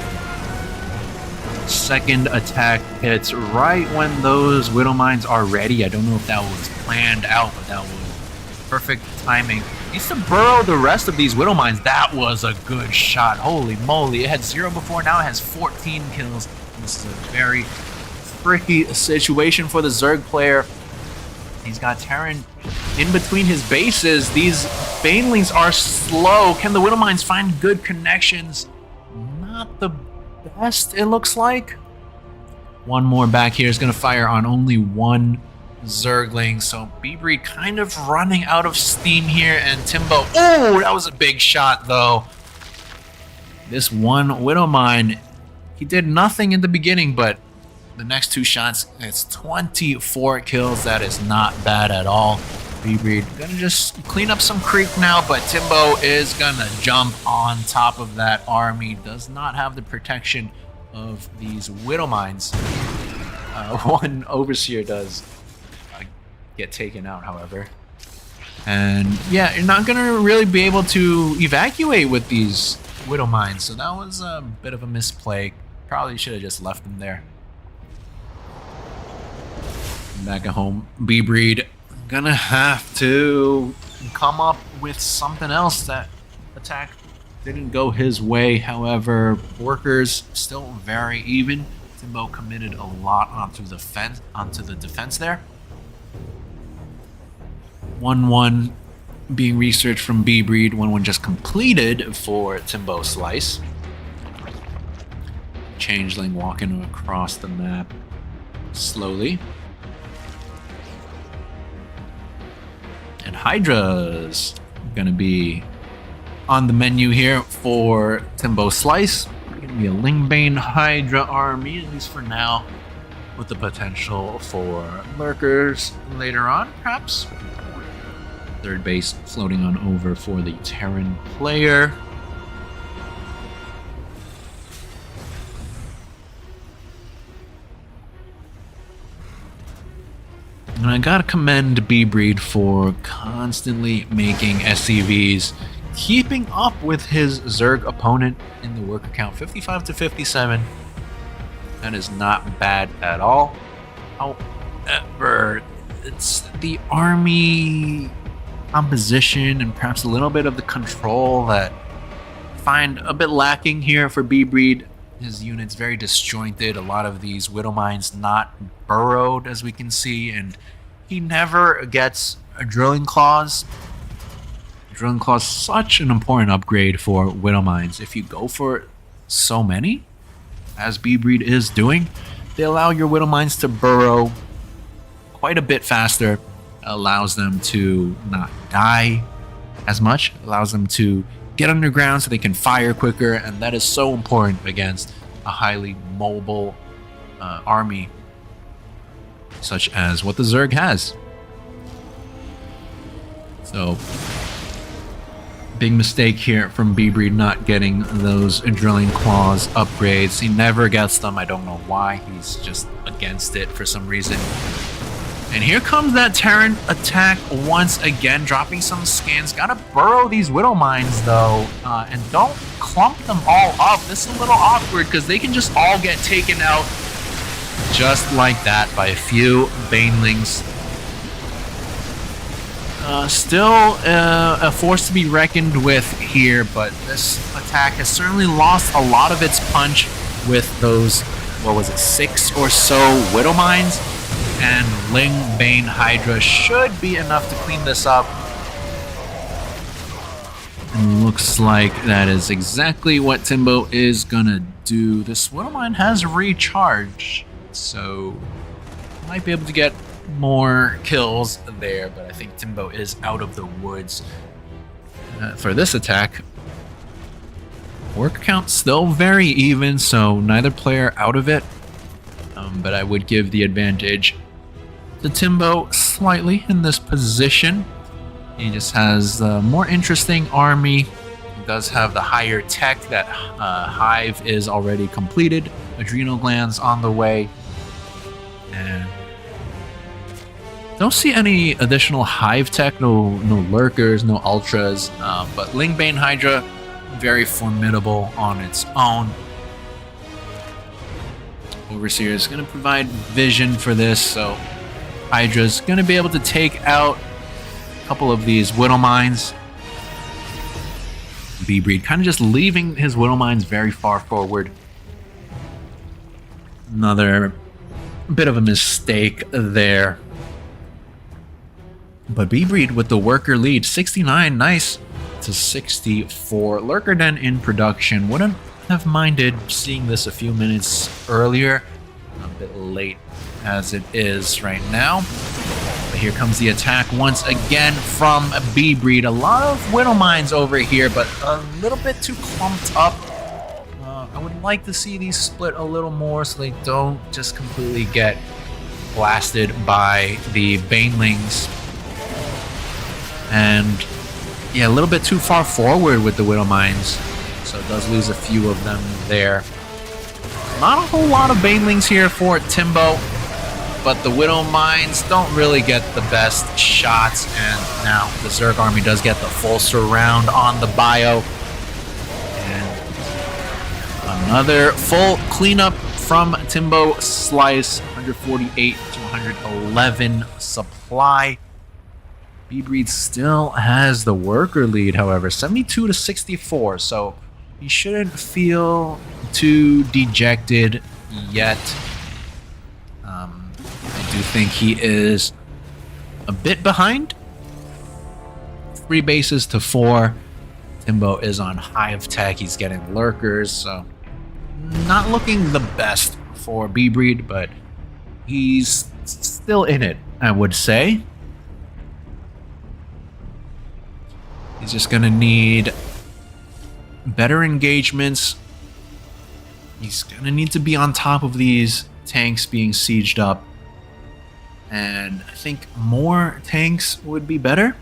Second attack hits right when those Widow mines are ready. I don't know if that was planned out, but that was perfect timing. Needs to burrow the rest of these Widow mines. That was a good shot. Holy moly. It had 0 before, now it has 14 kills. This is a very tricky situation for the Zerg player. He's got Terran in between his bases. These Banelings are slow. Can the Widow mines find good connections? Not the best, it looks like. One more back here is going to fire on only one Zergling, so bbreed kind of running out of steam here, and Timbo, oh, that was a big shot though. This one Widow Mine, he did nothing in the beginning, but the next 2 shots, it's 24 kills. That is not bad at all. bbreed gonna just clean up some creep now, but Timbo is gonna jump on top of that army. Does not have the protection of these Widow Mines. One Overseer does get taken out, however. And yeah, you're not gonna really be able to evacuate with these Widow Mines, so that was a bit of a misplay. Probably should have just left them there. Back at home, bbreed gonna have to come up with something else. That attack didn't go his way, however, workers still very even. Timbo committed a lot onto the defense there. 1-1 being researched from bbreed, 1-1 just completed for Timbo Slice. Changeling walking across the map slowly. And Hydra's gonna be on the menu here for Timbo Slice. Gonna be a Lingbane Hydra army, at least for now, with the potential for lurkers later on, perhaps. Third base floating on over for the Terran player. And I gotta commend bbreed for constantly making SCVs, keeping up with his Zerg opponent in the worker count, 55 to 57. That is not bad at all. However, it's the army composition and perhaps a little bit of the control that I find a bit lacking here for bbreed. His unit's very disjointed, a lot of these Widow Mines not burrowed, as we can see, and he never gets a Drilling Claws. Drilling Claws, such an important upgrade for Widow Mines. If you go for so many, as bbreed is doing, they allow your Widow Mines to burrow quite a bit faster, allows them to not die as much, allows them to get underground so they can fire quicker, and that is so important against a highly mobile army such as what the Zerg has. So, big mistake here from bbreed not getting those Drilling Claws upgrades. He never gets them. I don't know why. He's just against it for some reason. And here comes that Terran attack once again, dropping some scans. Gotta burrow these Widow Mines though, and don't clump them all up. This is a little awkward because they can just all get taken out just like that by a few Banelings. Still a force to be reckoned with here, but this attack has certainly lost a lot of its punch with those, what was it, 6 or so Widow Mines. And Lingbane Hydra should be enough to clean this up. And looks like that is exactly what Timbo is gonna do. This Widow Mine has recharged, so might be able to get more kills there, but I think Timbo is out of the woods for this attack. Work count still very even, so neither player out of it, but I would give the advantage to Timbo slightly in this position. He just has a more interesting army. He does have the higher tech. That hive is already completed. Adrenal glands on the way. And don't see any additional hive tech. No lurkers, no ultras. But Lingbane Hydra, very formidable on its own. Overseer is going to provide vision for this, so Hydra's going to be able to take out a couple of these Widow Mines. bbreed kind of just leaving his Widow Mines very far forward. Another bit of a mistake there. But bbreed with the worker lead, 69, nice, to 64. Lurker Den in production. Wouldn't have minded seeing this a few minutes earlier. A bit late as it is right now. But here comes the attack once again from bbreed. A lot of Widow Mines over here, but a little bit too clumped up like to see these split a little more so they don't just completely get blasted by the banelings. And yeah, a little bit too far forward with the Widow Mines, so it does lose a few of them there. Not a whole lot of banelings here for Timbo, but the Widow Mines don't really get the best shots, and now the Zerg army does get the full surround on the bio. And another full cleanup from Timbo Slice, 148 to 111 supply. bbreed still has the worker lead, however, 72 to 64, so he shouldn't feel too dejected yet. I do think he is a bit behind. 3 bases to 4. Timbo is on hive tech. He's getting lurkers, so not looking the best for bbreed, but he's still in it, I would say. He's just gonna need better engagements. He's gonna need to be on top of these tanks being sieged up, and I think more tanks would be better.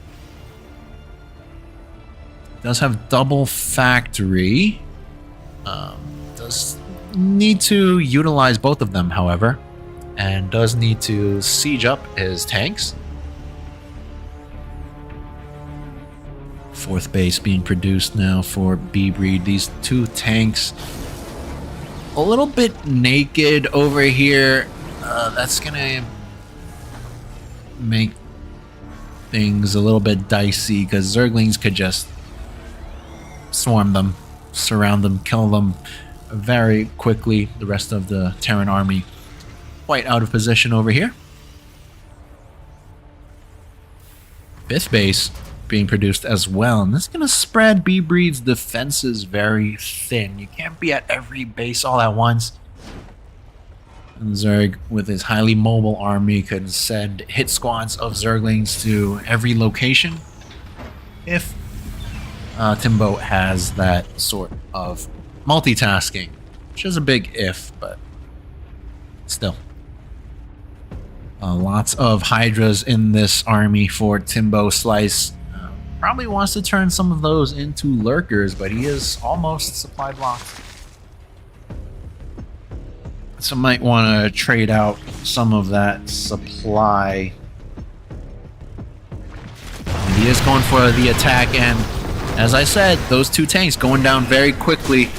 Does have double factory. Does need to utilize both of them, however, and does need to siege up his tanks. 4th base being produced now for bbreed. These 2 tanks a little bit naked over here. That's gonna make things a little bit dicey, because Zerglings could just swarm them, surround them, kill them very quickly. The rest of the Terran army quite out of position over here. 5th base being produced as well, and this is going to spread bbreed's defenses very thin. You can't be at every base all at once. And Zerg, with his highly mobile army, could send hit squads of Zerglings to every location if Timbo has that sort of multitasking, which is a big if, but still. Lots of Hydras in this army for Timbo Slice. Probably wants to turn some of those into lurkers, but he is almost supply blocked. So might want to trade out some of that supply. And he is going for the attack, and as I said, those 2 tanks going down very quickly.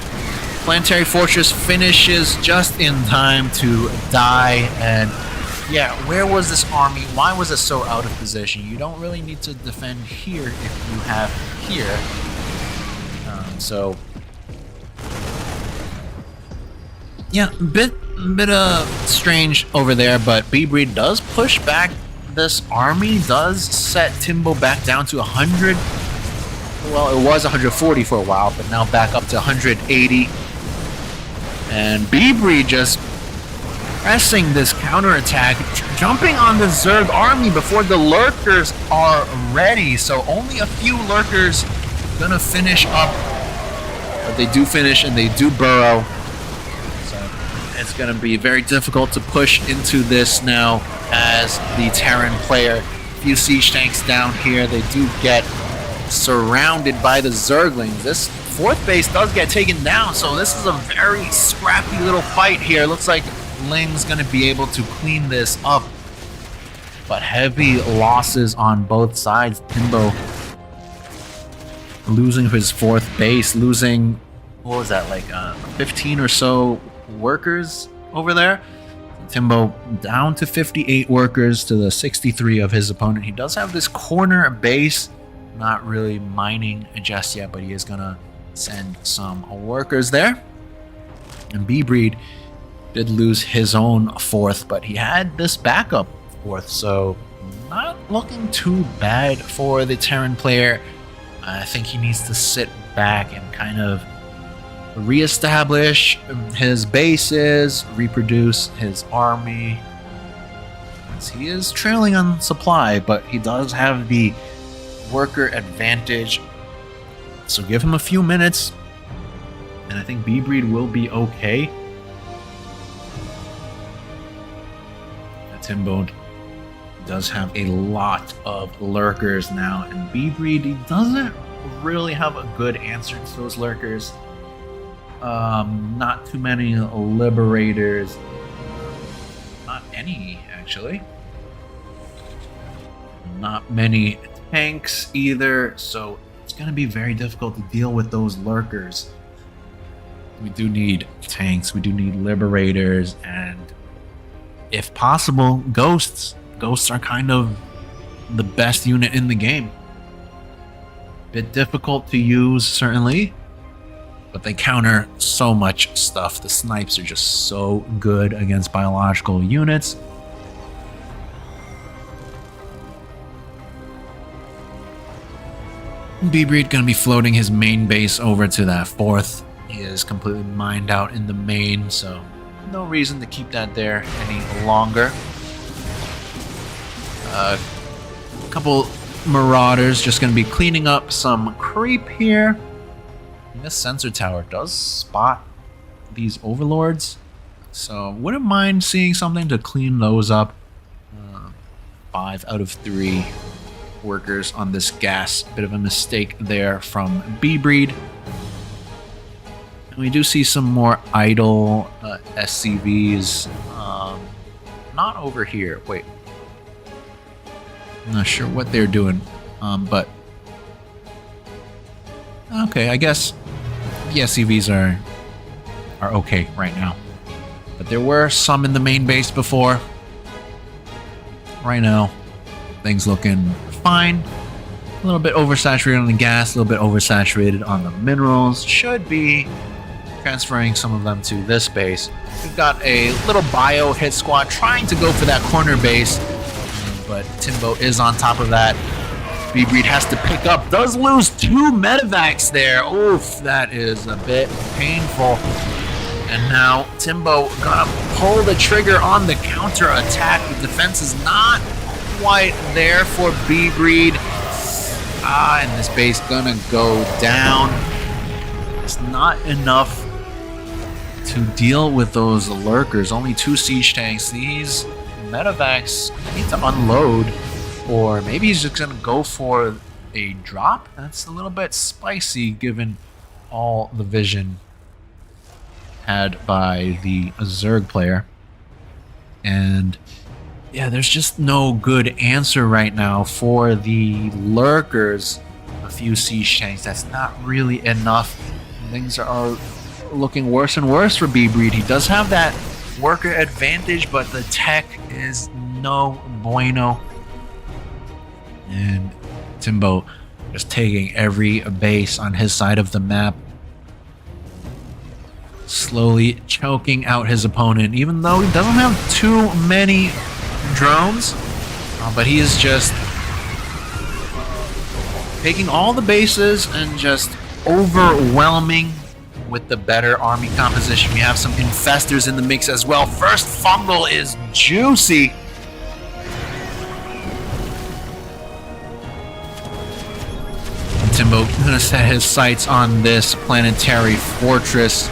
Planetary Fortress finishes just in time to die, and yeah, where was this army? Why was it so out of position? You don't really need to defend here if you have here. So yeah, bit strange over there, but bbreed does push back this army, does set Timbo back down to 100. Well, it was 140 for a while, but now back up to 180. And bbreed just pressing this counterattack, jumping on the Zerg army before the lurkers are ready. So only a few lurkers gonna finish up, but they do finish and they do burrow. So it's gonna be very difficult to push into this now as the Terran player. A few siege tanks down here. They do get surrounded by the Zerglings. This 4th base does get taken down, so this is a very scrappy little fight here. Looks like Ling's gonna be able to clean this up, but heavy losses on both sides. Timbo losing his 4th base, losing, what was that, like 15 or so workers over there. Timbo down to 58 workers to the 63 of his opponent. He does have this corner base, not really mining just yet, but he is gonna send some workers there. And bbreed did lose his own 4th, but he had this backup 4th, so not looking too bad for the Terran player. I think he needs to sit back and kind of reestablish his bases, reproduce his army. He is trailing on supply, but he does have the worker advantage. So give him a few minutes, And I think bbreed will be okay. Timbo does have a lot of lurkers now, and bbreed, he doesn't really have a good answer to those lurkers. Not too many liberators. Not any, actually. Not many tanks either, so it's going to be very difficult to deal with those lurkers. We do need tanks, we do need liberators, and if possible, ghosts. Ghosts are kind of the best unit in the game. Bit difficult to use, certainly, but they counter so much stuff. The snipes are just so good against biological units. bbreed gonna be floating his main base over to that 4th. He is completely mined out in the main, so no reason to keep that there any longer. A couple marauders just going to be cleaning up some creep here. And this sensor tower does spot these overlords, so wouldn't mind seeing something to clean those up. 5 out of 3 workers on this gas. Bit of a mistake there from bbreed. And we do see some more idle SCVs. Not over here. Wait. I'm not sure what they're doing. But okay, I guess the SCVs are okay right now. But there were some in the main base before. Right now, things looking fine. A little bit oversaturated on the gas, a little bit oversaturated on the minerals. Should be transferring some of them to this base. We've got a little bio hit squad trying to go for that corner base, but Timbo is on top of that. bbreed has to pick up, does lose 2 medevacs there. Oof, that is a bit painful. And now Timbo gonna pull the trigger on the counter attack. The defense is not quite there for bbreed. And this base gonna go down. It's not enough to deal with those lurkers. Only 2 siege tanks. These medevacs need to unload, or maybe he's just gonna go for a drop. That's a little bit spicy given all the vision had by the Zerg player. And yeah, there's just no good answer right now for the lurkers. A few siege tanks, that's not really enough. Things are looking worse and worse for bbreed. He does have that worker advantage, but the tech is no bueno. And Timbo just taking every base on his side of the map, slowly choking out his opponent, even though he doesn't have too many drones, but he is just taking all the bases and just overwhelming with the better army composition. We have some infestors in the mix as well. First fungal is juicy. And Timbo gonna set his sights on this planetary fortress.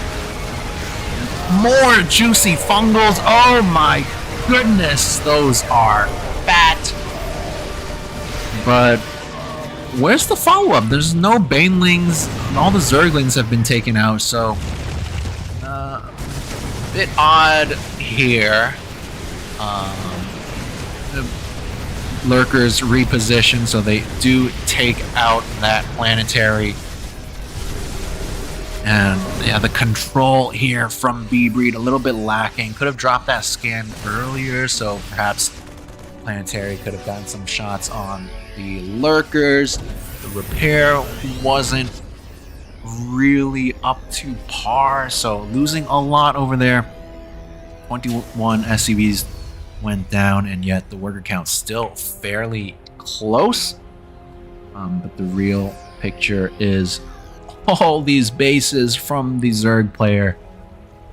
More juicy fungals. Oh my goodness, those are fat. But where's the follow-up? There's no banelings. All the zerglings have been taken out, so a bit odd here. The lurkers reposition, so they do take out that planetary. And yeah, the control here from bbreed a little bit lacking. Could have dropped that scan earlier, so perhaps planetary could have gotten some shots on the lurkers. The repair wasn't really up to par, so losing a lot over there. 21 SCVs went down, and yet the worker count still fairly close. But the real picture is all these bases from the Zerg player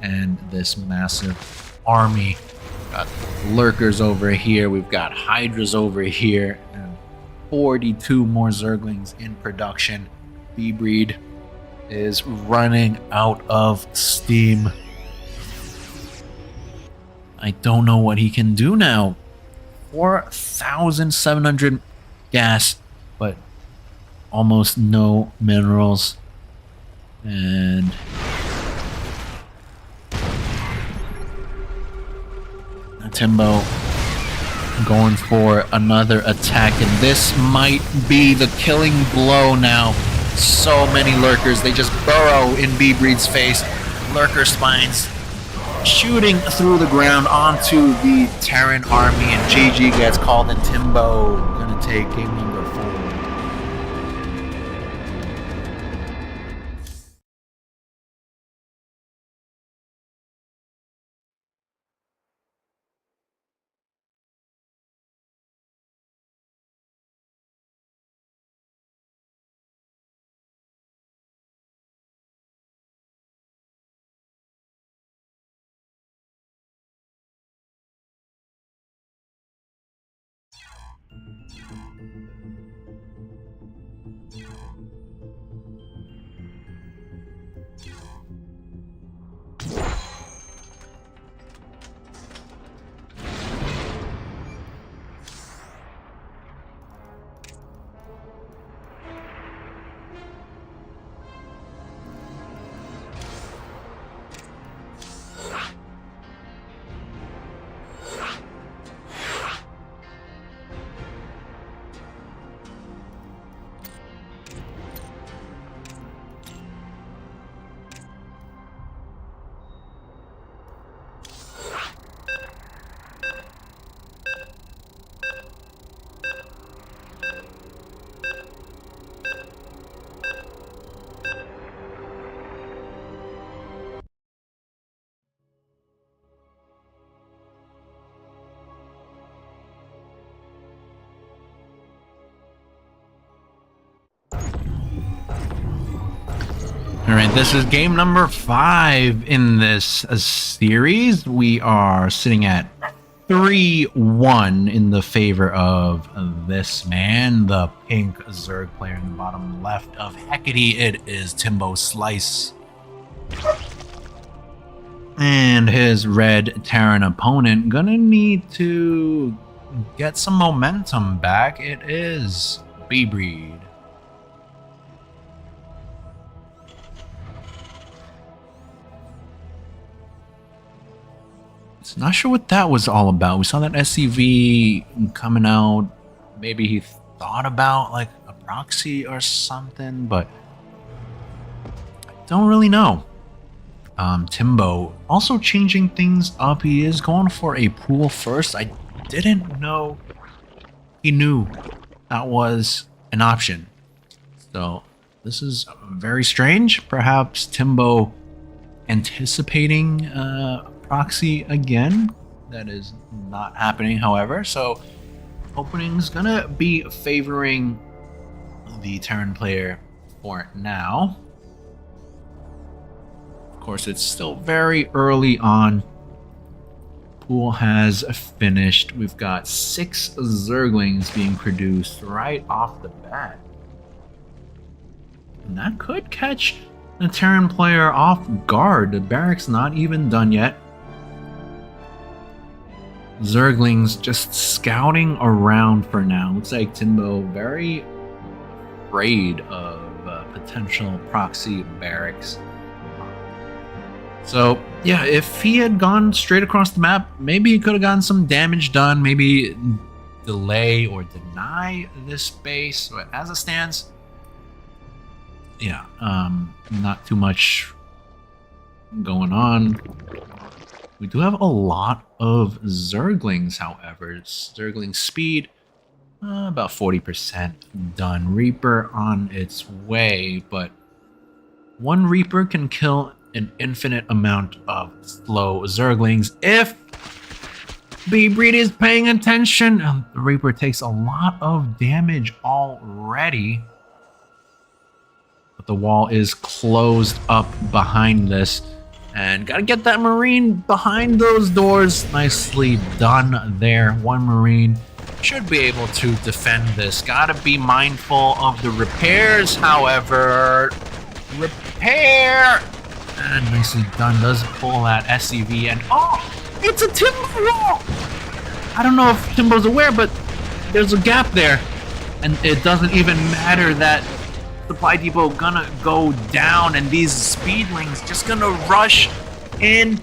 and this massive army. We've got lurkers over here, we've got hydras over here, and 42 more zerglings in production. bbreed is running out of steam. I don't know what he can do now. 4,700 gas, but almost no minerals. And Timbo going for another attack, and this might be the killing blow now. So many lurkers, they just burrow in bbreed's face. Lurker spines shooting through the ground onto the Terran army, and GG gets called, and Timbo gonna take game number 4. Alright, this is game number 5 in this series. We are sitting at 3-1 in the favor of this man, the pink Zerg player in the bottom left of Hecate. It is Timbo Slice. And his red Terran opponent gonna need to get some momentum back. It is bbreed. Not sure what that was all about. We saw that SCV coming out. Maybe he thought about like a proxy or something, but I don't really know. Timbo also changing things up. He is going for a pool first. I didn't know he knew that was an option. So this is very strange. Perhaps Timbo anticipating proxy again. That is not happening, however. So opening's gonna be favoring the Terran player for now. Of course, it's still very early on. Pool has finished. We've got 6 Zerglings being produced right off the bat. And that could catch the Terran player off guard. The barracks not even done yet. Zerglings just scouting around for now. Looks like Timbo very afraid of potential proxy barracks. So yeah, if he had gone straight across the map, maybe he could have gotten some damage done, maybe delay or deny this base. But as it stands, yeah, not too much going on. We do have a lot of Zerglings, however. Zergling speed, about 40% done. Reaper on its way, but one Reaper can kill an infinite amount of slow Zerglings if bbreed is paying attention. The Reaper takes a lot of damage already, but the wall is closed up behind this. And gotta get that Marine behind those doors. Nicely done there. One Marine should be able to defend this. Gotta be mindful of the repairs, however. repair. And nicely done. Does pull that SCV and oh, it's a Timbo wall. I don't know if Timbo's aware, but there's a gap there, and it doesn't even matter that supply depot gonna go down, and these speedlings just gonna rush in.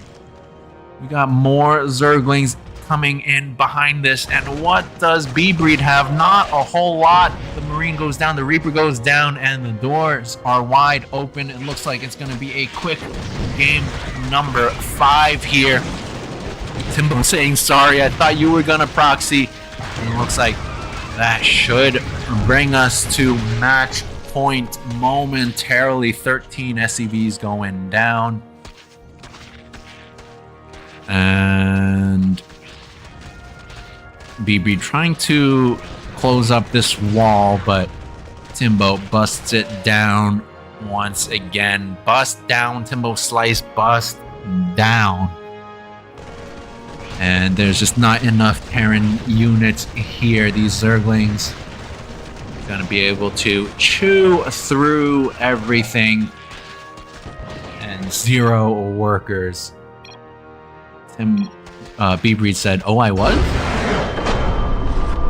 We got more Zerglings coming in behind this, and what does bbreed have? Not a whole lot. The Marine goes down, the Reaper goes down, and the doors are wide open. It looks like it's gonna be a quick game number 5 here. Timbo saying sorry, I thought you were gonna proxy. And it looks like that should bring us to match point momentarily. 13 SCVs going down. And bbreed trying to close up this wall, but Timbo busts it down once again. Bust down, Timbo slice, bust down. And there's just not enough Terran units here. These Zerglings are gonna be able to chew through everything. And 0 workers. bbreed said, oh, I was?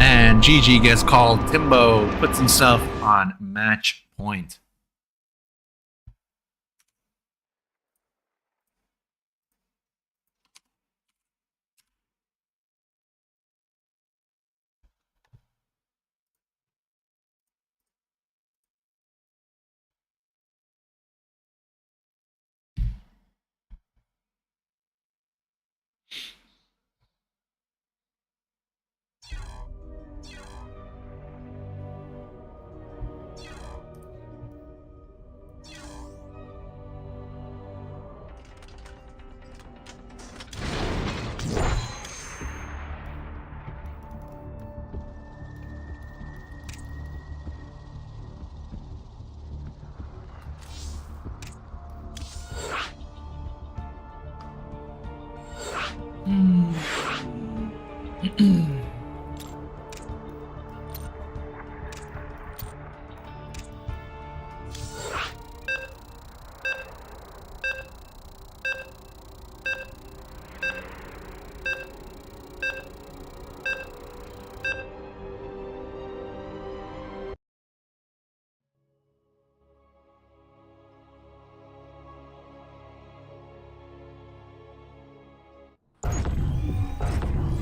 And GG gets called. Timbo puts himself on match point.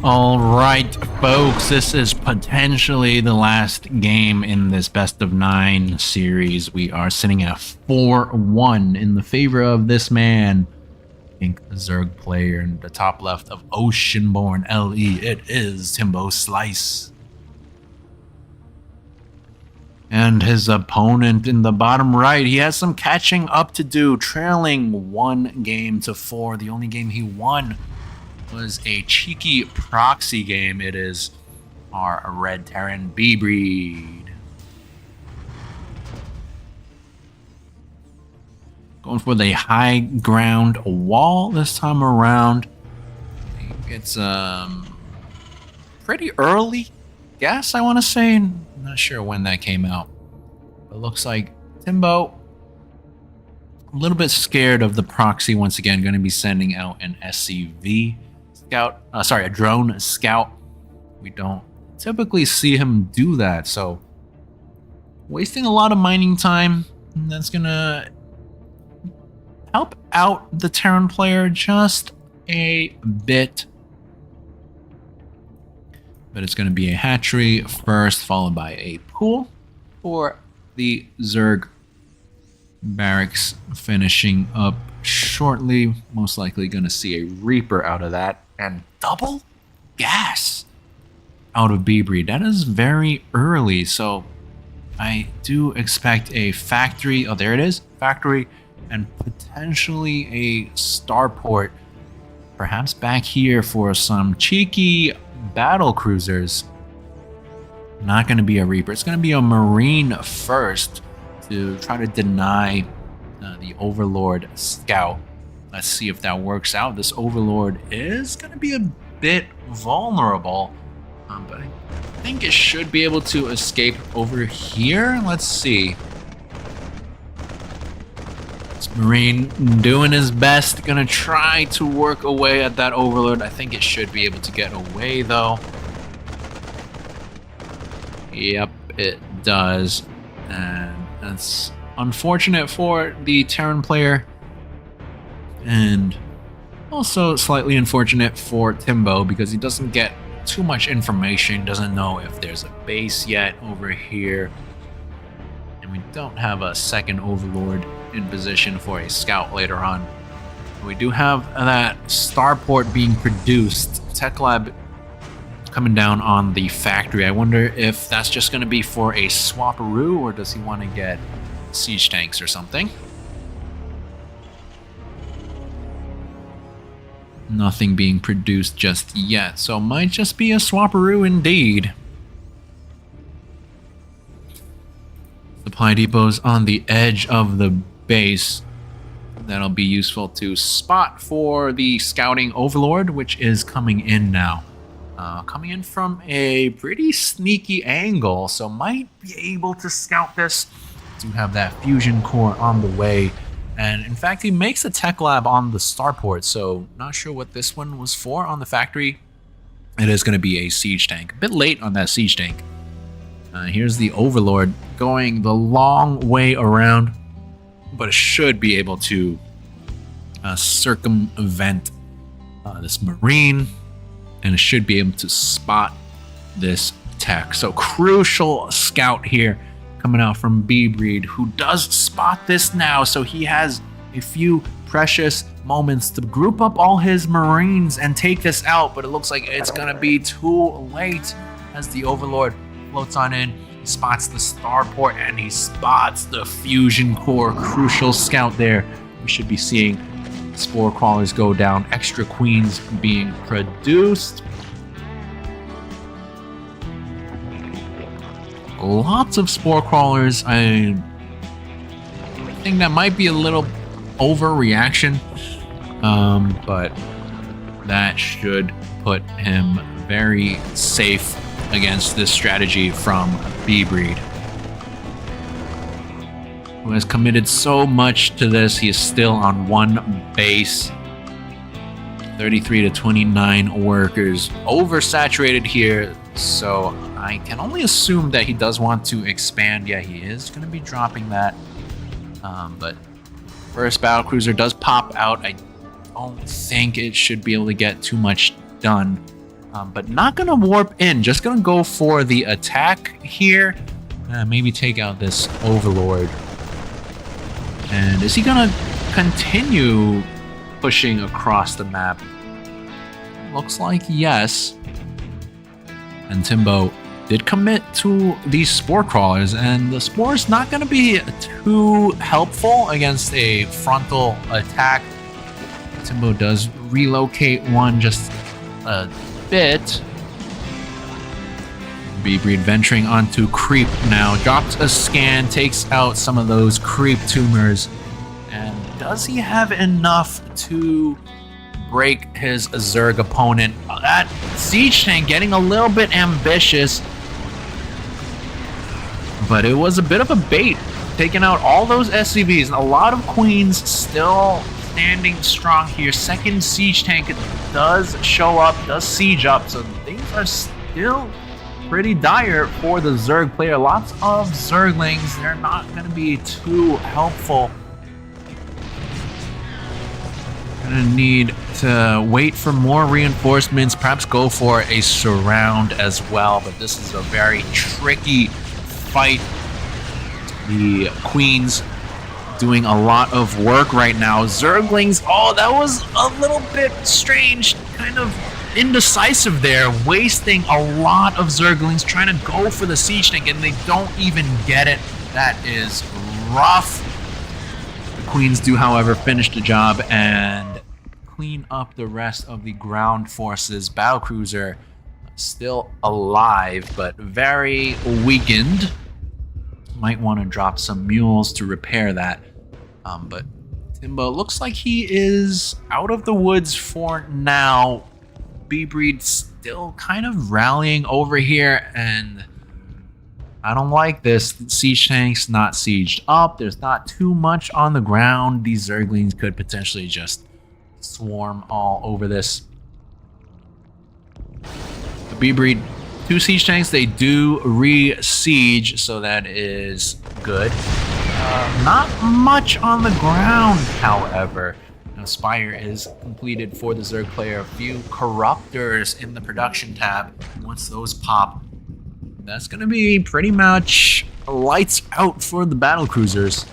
All right, folks, this is potentially the last game in this best of 9 series. We are sitting at 4-1 in the favor of this man. I think the Zerg player in the top left of Oceanborn LE. It is Timbo Slice. And his opponent in the bottom right, he has some catching up to do, trailing 1-4. The only game he won was a cheeky proxy game. It is our Red Terran bbreed. Going for the high ground wall this time around. I think it's pretty early, guess I want to say. I'm not sure when that came out. But it looks like Timbo, a little bit scared of the proxy once again, going to be sending out an SCV. A drone scout. We don't typically see him do that, so wasting a lot of mining time. And that's gonna help out the Terran player just a bit. But it's gonna be a hatchery first, followed by a pool for the Zerg barracks, finishing up shortly. Most likely gonna see a Reaper out of that. And double gas out of bbreed. That is very early, so I do expect a factory. Oh, there it is. Factory and potentially a starport. Perhaps back here for some cheeky battle cruisers. Not going to be a Reaper. It's going to be a Marine first to try to deny the Overlord scout. Let's see if that works out. This Overlord is going to be a bit vulnerable, but I think it should be able to escape over here. Let's see. Marine doing his best, gonna try to work away at that overload. I think it should be able to get away though. Yep, it does. And that's unfortunate for the Terran player. And also slightly unfortunate for Timbo because he doesn't get too much information, doesn't know if there's a base yet over here. And we don't have a second overlord in position for a scout later on. We do have that starport being produced. Tech lab coming down on the factory. I wonder if that's just going to be for a swapperoo, or does he want to get siege tanks or something? Nothing being produced just yet, so might just be a swapperoo indeed. Supply depots on the edge of the base. That'll be useful to spot for the scouting overlord, which is coming in now. Coming in from a pretty sneaky angle, so might be able to scout this. Do have that fusion core on the way, and in fact he makes a tech lab on the starport, so not sure what this one was for on the factory. It is going to be a siege tank. A bit late on that siege tank. Here's the overlord going the long way around, but it should be able to circumvent this marine, and it should be able to spot this tech. So crucial scout here coming out from bbreed, who does spot this now, so he has a few precious moments to group up all his marines and take this out, but it looks like it's gonna be too late as the overlord floats on in. He spots the starport and he spots the fusion core. Crucial scout there. We should be seeing spore crawlers go down, extra queens being produced. Lots of spore crawlers. I think that might be a little overreaction, but that should put him very safe against this strategy from bbreed, who has committed so much to this. He is still on one base. 33 to 29 workers, oversaturated here, so I can only assume that he does want to expand. Yeah, he is going to be dropping that, but first battlecruiser does pop out. I don't think it should be able to get too much done, but not going to warp in, just going to go for the attack here. Maybe take out this overlord. And is he going to continue pushing across the map? Looks like yes. And Timbo did commit to these spore crawlers, and the spore's not going to be too helpful against a frontal attack. Timbo does relocate one just a bit. bbreed venturing onto creep now, drops a scan, takes out some of those creep tumors. And does he have enough to break his Zerg opponent? That siege tank getting a little bit ambitious, but it was a bit of a bait, taking out all those SCVs. A lot of queens still standing strong here. Second siege tank does show up, does siege up, so things are still pretty dire for the Zerg player. Lots of Zerglings, they're not going to be too helpful. Gonna need to wait for more reinforcements, perhaps go for a surround as well, but this is a very tricky fight. The queens doing a lot of work right now. Zerglings, oh, that was a little bit strange, kind of indecisive there, wasting a lot of Zerglings trying to go for the siege tank, and they don't even get it. That is rough. The queens do, however, finish the job and clean up the rest of the ground forces. Battlecruiser still alive, but very weakened. Might want to drop some mules to repair that. But Timbo looks like he is out of the woods for now. bbreed still kind of rallying over here, and I don't like this. Siege tank's not sieged up. There's not too much on the ground. These Zerglings could potentially just swarm all over this. The B-breed, 2 siege tanks. They do re-siege, so that is good. Not much on the ground, however. Now, Spire is completed for the Zerg player. A few Corruptors in the production tab. Once those pop, that's going to be pretty much lights out for the battle cruisers.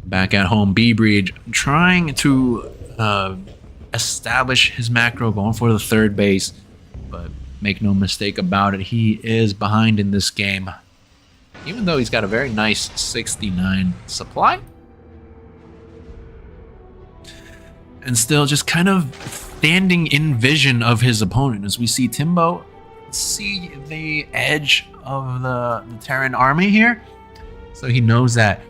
Back at home, bbreed trying to establish his macro, going for the 3rd base. But make no mistake about it, he is behind in this game. Even though he's got a very nice 69 supply. And still just kind of standing in vision of his opponent, as we see Timbo see the edge of the Terran army here. So he knows that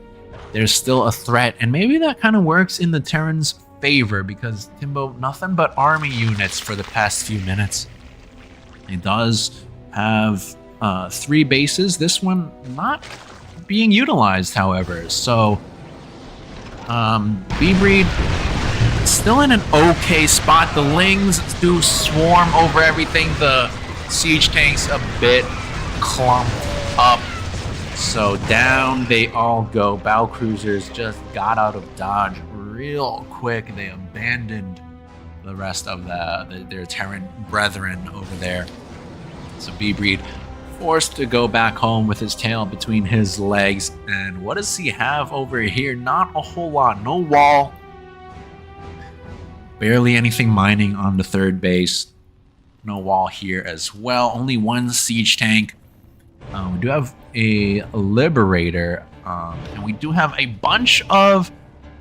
there's still a threat, and maybe that kind of works in the Terran's favor, because Timbo, nothing but army units for the past few minutes. He does have 3 bases, this one not being utilized, however. So bbreed still in an okay spot. The Lings do swarm over everything. The siege tanks a bit clumped up, so down they all go. Battle cruisers just got out of dodge real quick. They abandoned the rest of their Terran brethren over there. So bbreed forced to go back home with his tail between his legs. And what does he have over here? Not a whole lot. No wall, barely anything mining on the 3rd base. No wall here as well. Only 1 siege tank. We do have a Liberator. And we do have a bunch of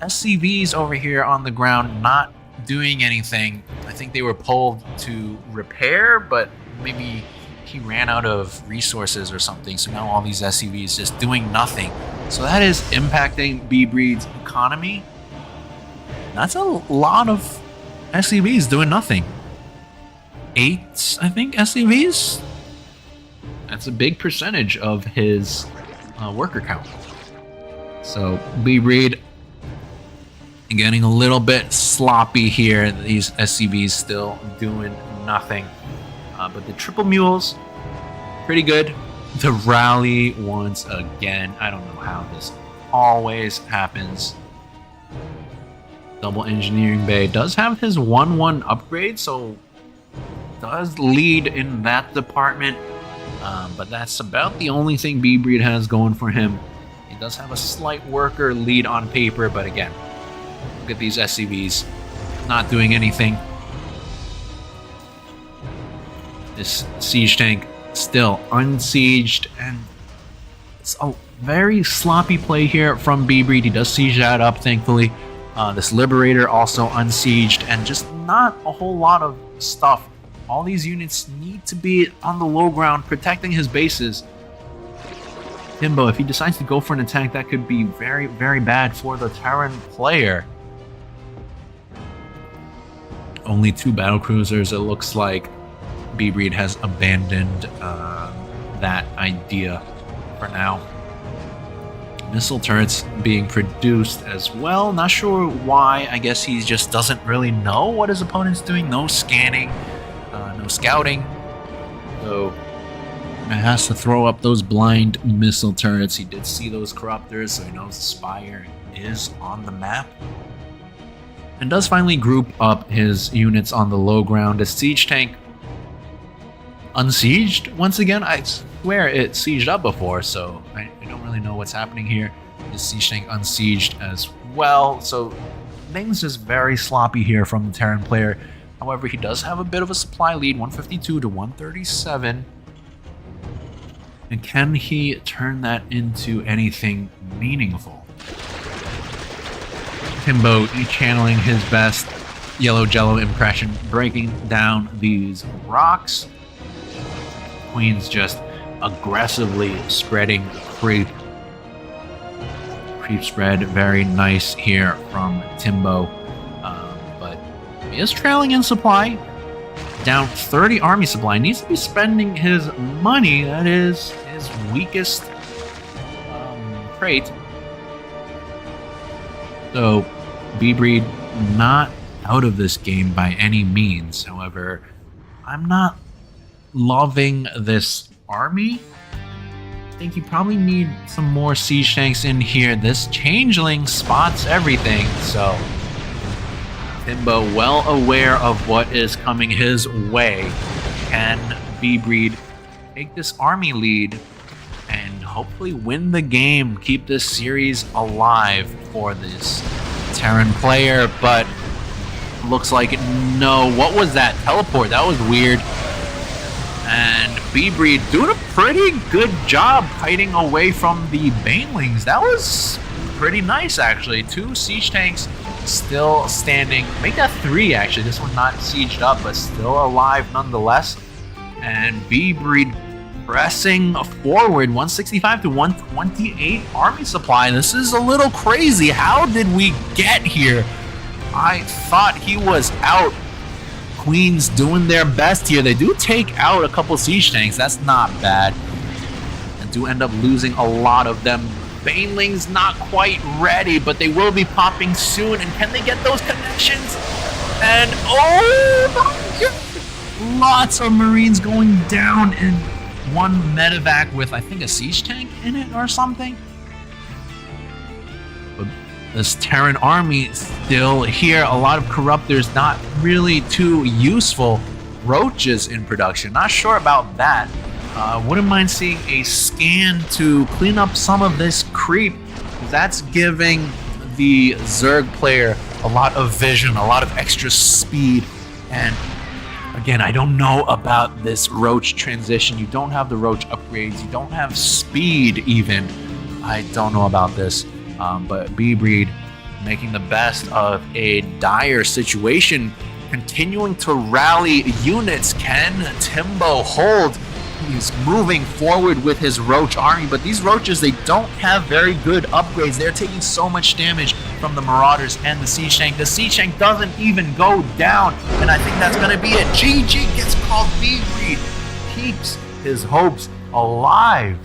SCVs over here on the ground, not doing anything. I think they were pulled to repair, but maybe he ran out of resources or something. So now all these SCVs just doing nothing. So that is impacting bbreed's economy. That's a lot of SCVs doing nothing. 8, I think, SCVs? That's a big percentage of his worker count. So bbreed getting a little bit sloppy here. These SCVs still doing nothing. But the triple mules, pretty good. The rally once again. I don't know how this always happens. Double engineering bay does have his 1-1 upgrade, so does lead in that department. But that's about the only thing bbreed has going for him. He does have a slight worker lead on paper, but again, look at these SCVs not doing anything. This siege tank still unsieged, and it's a very sloppy play here from bbreed. He does siege that up, thankfully. This Liberator also unsieged, and just not a whole lot of stuff. All these units need to be on the low ground, protecting his bases. Timbo, if he decides to go for an attack, that could be very, very bad for the Terran player. Only 2 battlecruisers, it looks like. bbreed has abandoned that idea for now. Missile turrets being produced as well. Not sure why. I guess he just doesn't really know what his opponent's doing. No scanning, no scouting. So he has to throw up those blind missile turrets. He did see those Corruptors, so he knows the Spire is on the map. And does finally group up his units on the low ground. A siege tank unsieged once again. I swear it sieged up before, so I don't really know what's happening here. His siege tank unsieged as well, so things just very sloppy here from the Terran player. However, he does have a bit of a supply lead, 152 to 137. And can he turn that into anything meaningful? Timbo channeling his best Yellow Jello impression, breaking down these rocks. Queen's just aggressively spreading creep. Creep spread, very nice here from Timbo. But he is trailing in supply. down 30 army supply. Needs to be spending his money. That is his weakest trait. So, bbreed not out of this game by any means. However, I'm not loving this army. I think you probably need some more siege tanks in here. This changeling spots everything, so Timbo, well aware of what is coming his way. Can bbreed take this army lead and hopefully win the game, keep this series alive for this Terran player? But looks like no. What was that teleport? That was weird. And bbreed doing a pretty good job kiting away from the banelings. That was pretty nice, actually. 2 siege tanks still standing. Make that 3, actually. This one not sieged up, but still alive nonetheless. And bbreed pressing forward, 165 to 128 army supply. This is a little crazy. How did we get here? I thought he was out. Queens doing their best here. They do take out a couple siege tanks. That's not bad. And do end up losing a lot of them. Banelings not quite ready, but they will be popping soon. And can they get those connections? And oh my god! Lots of Marines going down, and one medevac with, I think, a siege tank in it or something. But this Terran army still here. A lot of corruptors, not really too useful. Roaches in production. Not sure about that. Wouldn't mind seeing a scan to clean up some of this creep. That's giving the Zerg player a lot of vision, a lot of extra speed. And again, I don't know about this Roach transition. You don't have the Roach upgrades. You don't have speed even. I don't know about this. But bbreed making the best of a dire situation, continuing to rally units. Can Timbo hold? He's moving forward with his Roach army, but these Roaches, they don't have very good upgrades. They're taking so much damage from the Marauders and the Siege Tank. The Siege Tank doesn't even go down, and I think that's going to be it. GG gets called. bbreed keeps his hopes alive.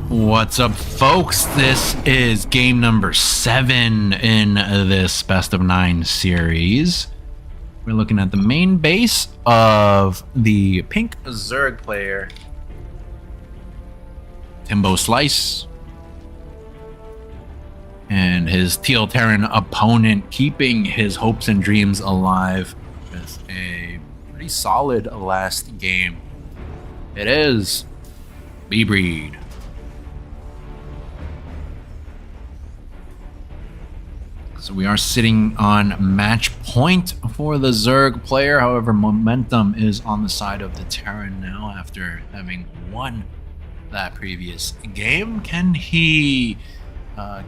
What's up, folks? This is game number 7 in this best of 9 series. We're looking at the main base of the pink Zerg player, Timbo Slice, and his teal Terran opponent, keeping his hopes and dreams alive with a pretty solid last game. It is bbreed. So we are sitting on match point for the Zerg player. However, momentum is on the side of the Terran now after having won that previous game. Can he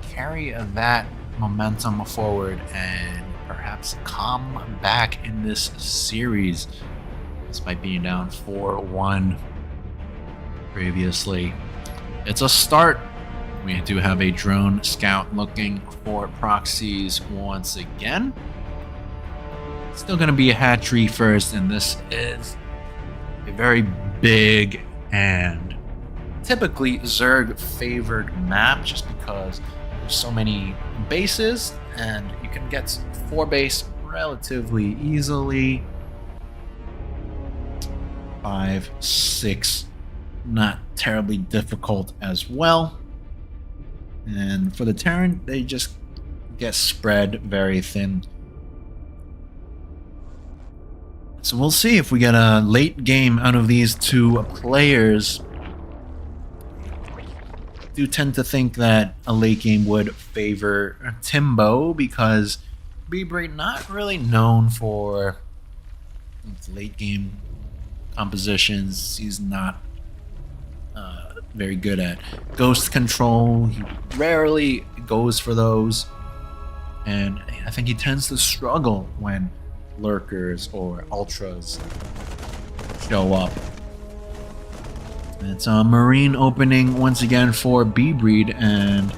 carry that momentum forward and perhaps come back in this series despite being down 4-1 previously? It's a start. We do have a drone scout looking for proxies once again. Still going to be a hatchery first, and this is a very big and typically Zerg favored map just because there's so many bases and you can get 4 base relatively easily. 5, 6, not terribly difficult as well. And for the Terran, they just get spread very thin. So we'll see if we get a late game out of these two players. I do tend to think that a late game would favor Timbo because bbreed not really known for late game compositions. He's not very good at ghost control. He rarely goes for those, and I think he tends to struggle when lurkers or ultras show up. It's a marine opening once again for bbreed, and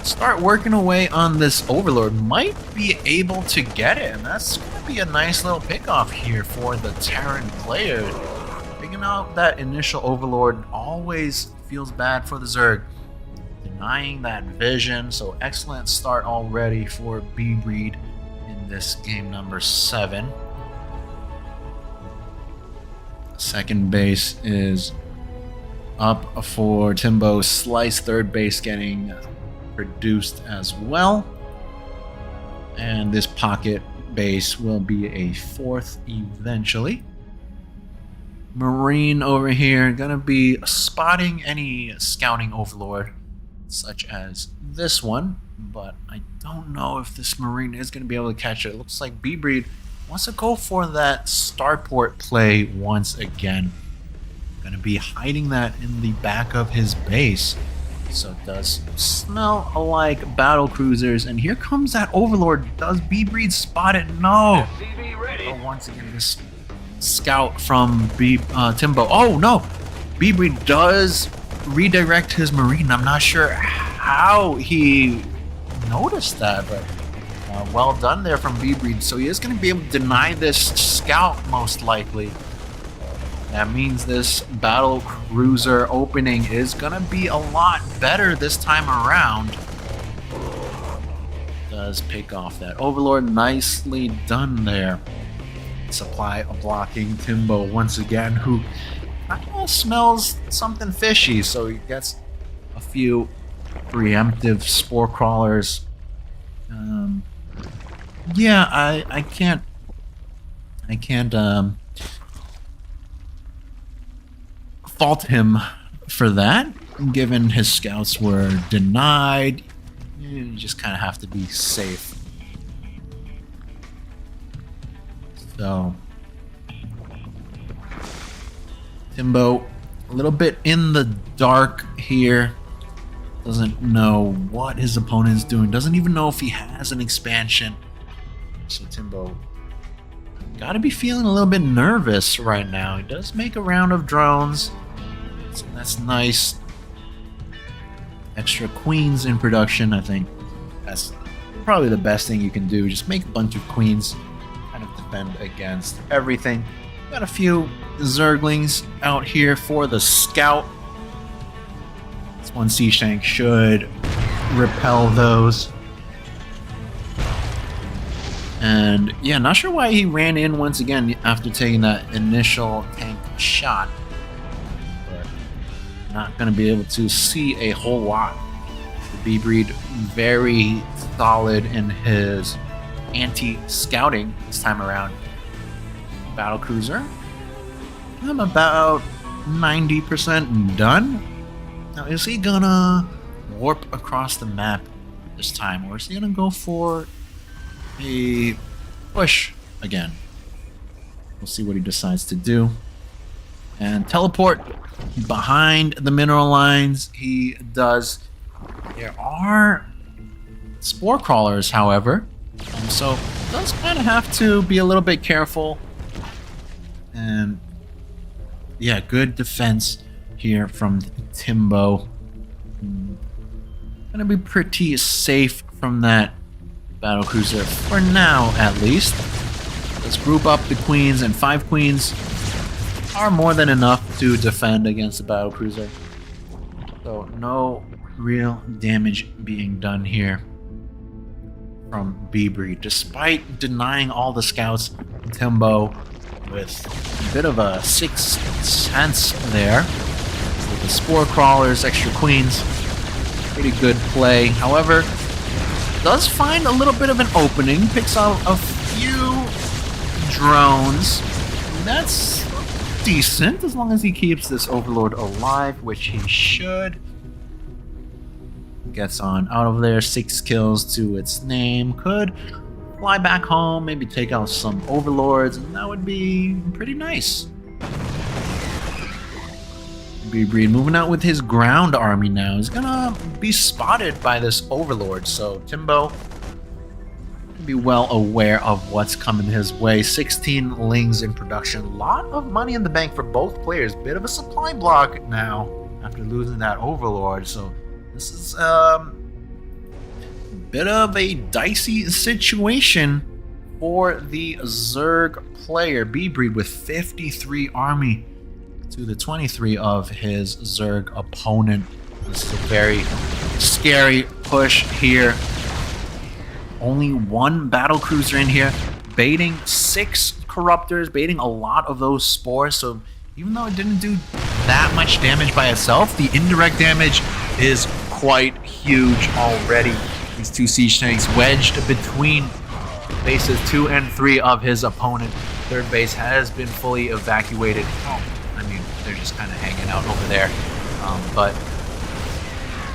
start working away on this overlord. Might be able to get it, and that's going to be a nice little pickoff here for the Terran player. Picking out that initial overlord always feels bad for the Zerg. Denying that vision, so excellent start already for bbreed in this game number 7. Second base is up for Timbo. Slice third base getting produced as well. And this pocket base will be a 4th eventually. Marine over here gonna be spotting any scouting overlord such as this one, but I don't know if this Marine is gonna be able to catch it. It looks like bbreed wants to go for that starport play once again. Gonna be hiding that in the back of his base, so it does smell like battle cruisers. And here comes that overlord. Does bbreed spot it? No. Oh, once again this scout from Timbo. Oh no, bbreed does redirect his marine. I'm not sure how he noticed that, but well done there from bbreed. So he is going to be able to deny this scout most likely. That means this battle cruiser opening is going to be a lot better this time around. Does pick off that overlord. Nicely done there. Supply blocking Timbo once again, who smells something fishy, so he gets a few preemptive spore crawlers. Yeah, I can't fault him for that, given his scouts were denied. You just kind of have to be safe. So Timbo a little bit in the dark here. Doesn't know what his opponent's doing. Doesn't even know if he has an expansion. So Timbo gotta be feeling a little bit nervous right now. He does make a round of drones, so that's nice. Extra queens in production. I think that's probably the best thing you can do. Just make a bunch of queens, kind of defend against everything. Got a few Zerglings out here for the scout. This one Sea Shank should repel those. And yeah, not sure why he ran in once again after taking that initial tank shot. But not going to be able to see a whole lot. The bbreed very solid in his anti-scouting this time around. Battle cruiser. I'm about 90% done. Now, is he gonna warp across the map this time, or is he gonna go for a push again? We'll see what he decides to do. And teleport behind the mineral lines, he does. There are spore crawlers, however, so does kind of have to be a little bit careful. And yeah, good defense here from Timbo. Gonna be pretty safe from that battlecruiser for now, at least. Let's group up the queens, and 5 queens are more than enough to defend against the battlecruiser. So no real damage being done here from bbreed, despite denying all the scouts. Timbo with a bit of a sixth sense there with the spore crawlers, extra queens. Pretty good play. However, does find a little bit of an opening, picks out a few drones. That's decent as long as he keeps this overlord alive, which he should. Gets on out of there, 6 kills to its name. Could fly back home, maybe take out some overlords, and that would be pretty nice. bbreed moving out with his ground army now. He's gonna be spotted by this overlord, so Timbo be well aware of what's coming his way. 16 lings in production. A lot of money in the bank for both players. Bit of a supply block now after losing that overlord, so this is a bit of a dicey situation for the Zerg player. bbreed with 53 army to the 23 of his Zerg opponent. This is a very scary push here. Only 1 battlecruiser in here, baiting 6 corruptors, baiting a lot of those spores. So even though it didn't do that much damage by itself, the indirect damage is quite huge already. These 2 siege tanks wedged between bases 2 and 3 of his opponent. 3rd base has been fully evacuated. Oh, I mean, they're just kind of hanging out over there. But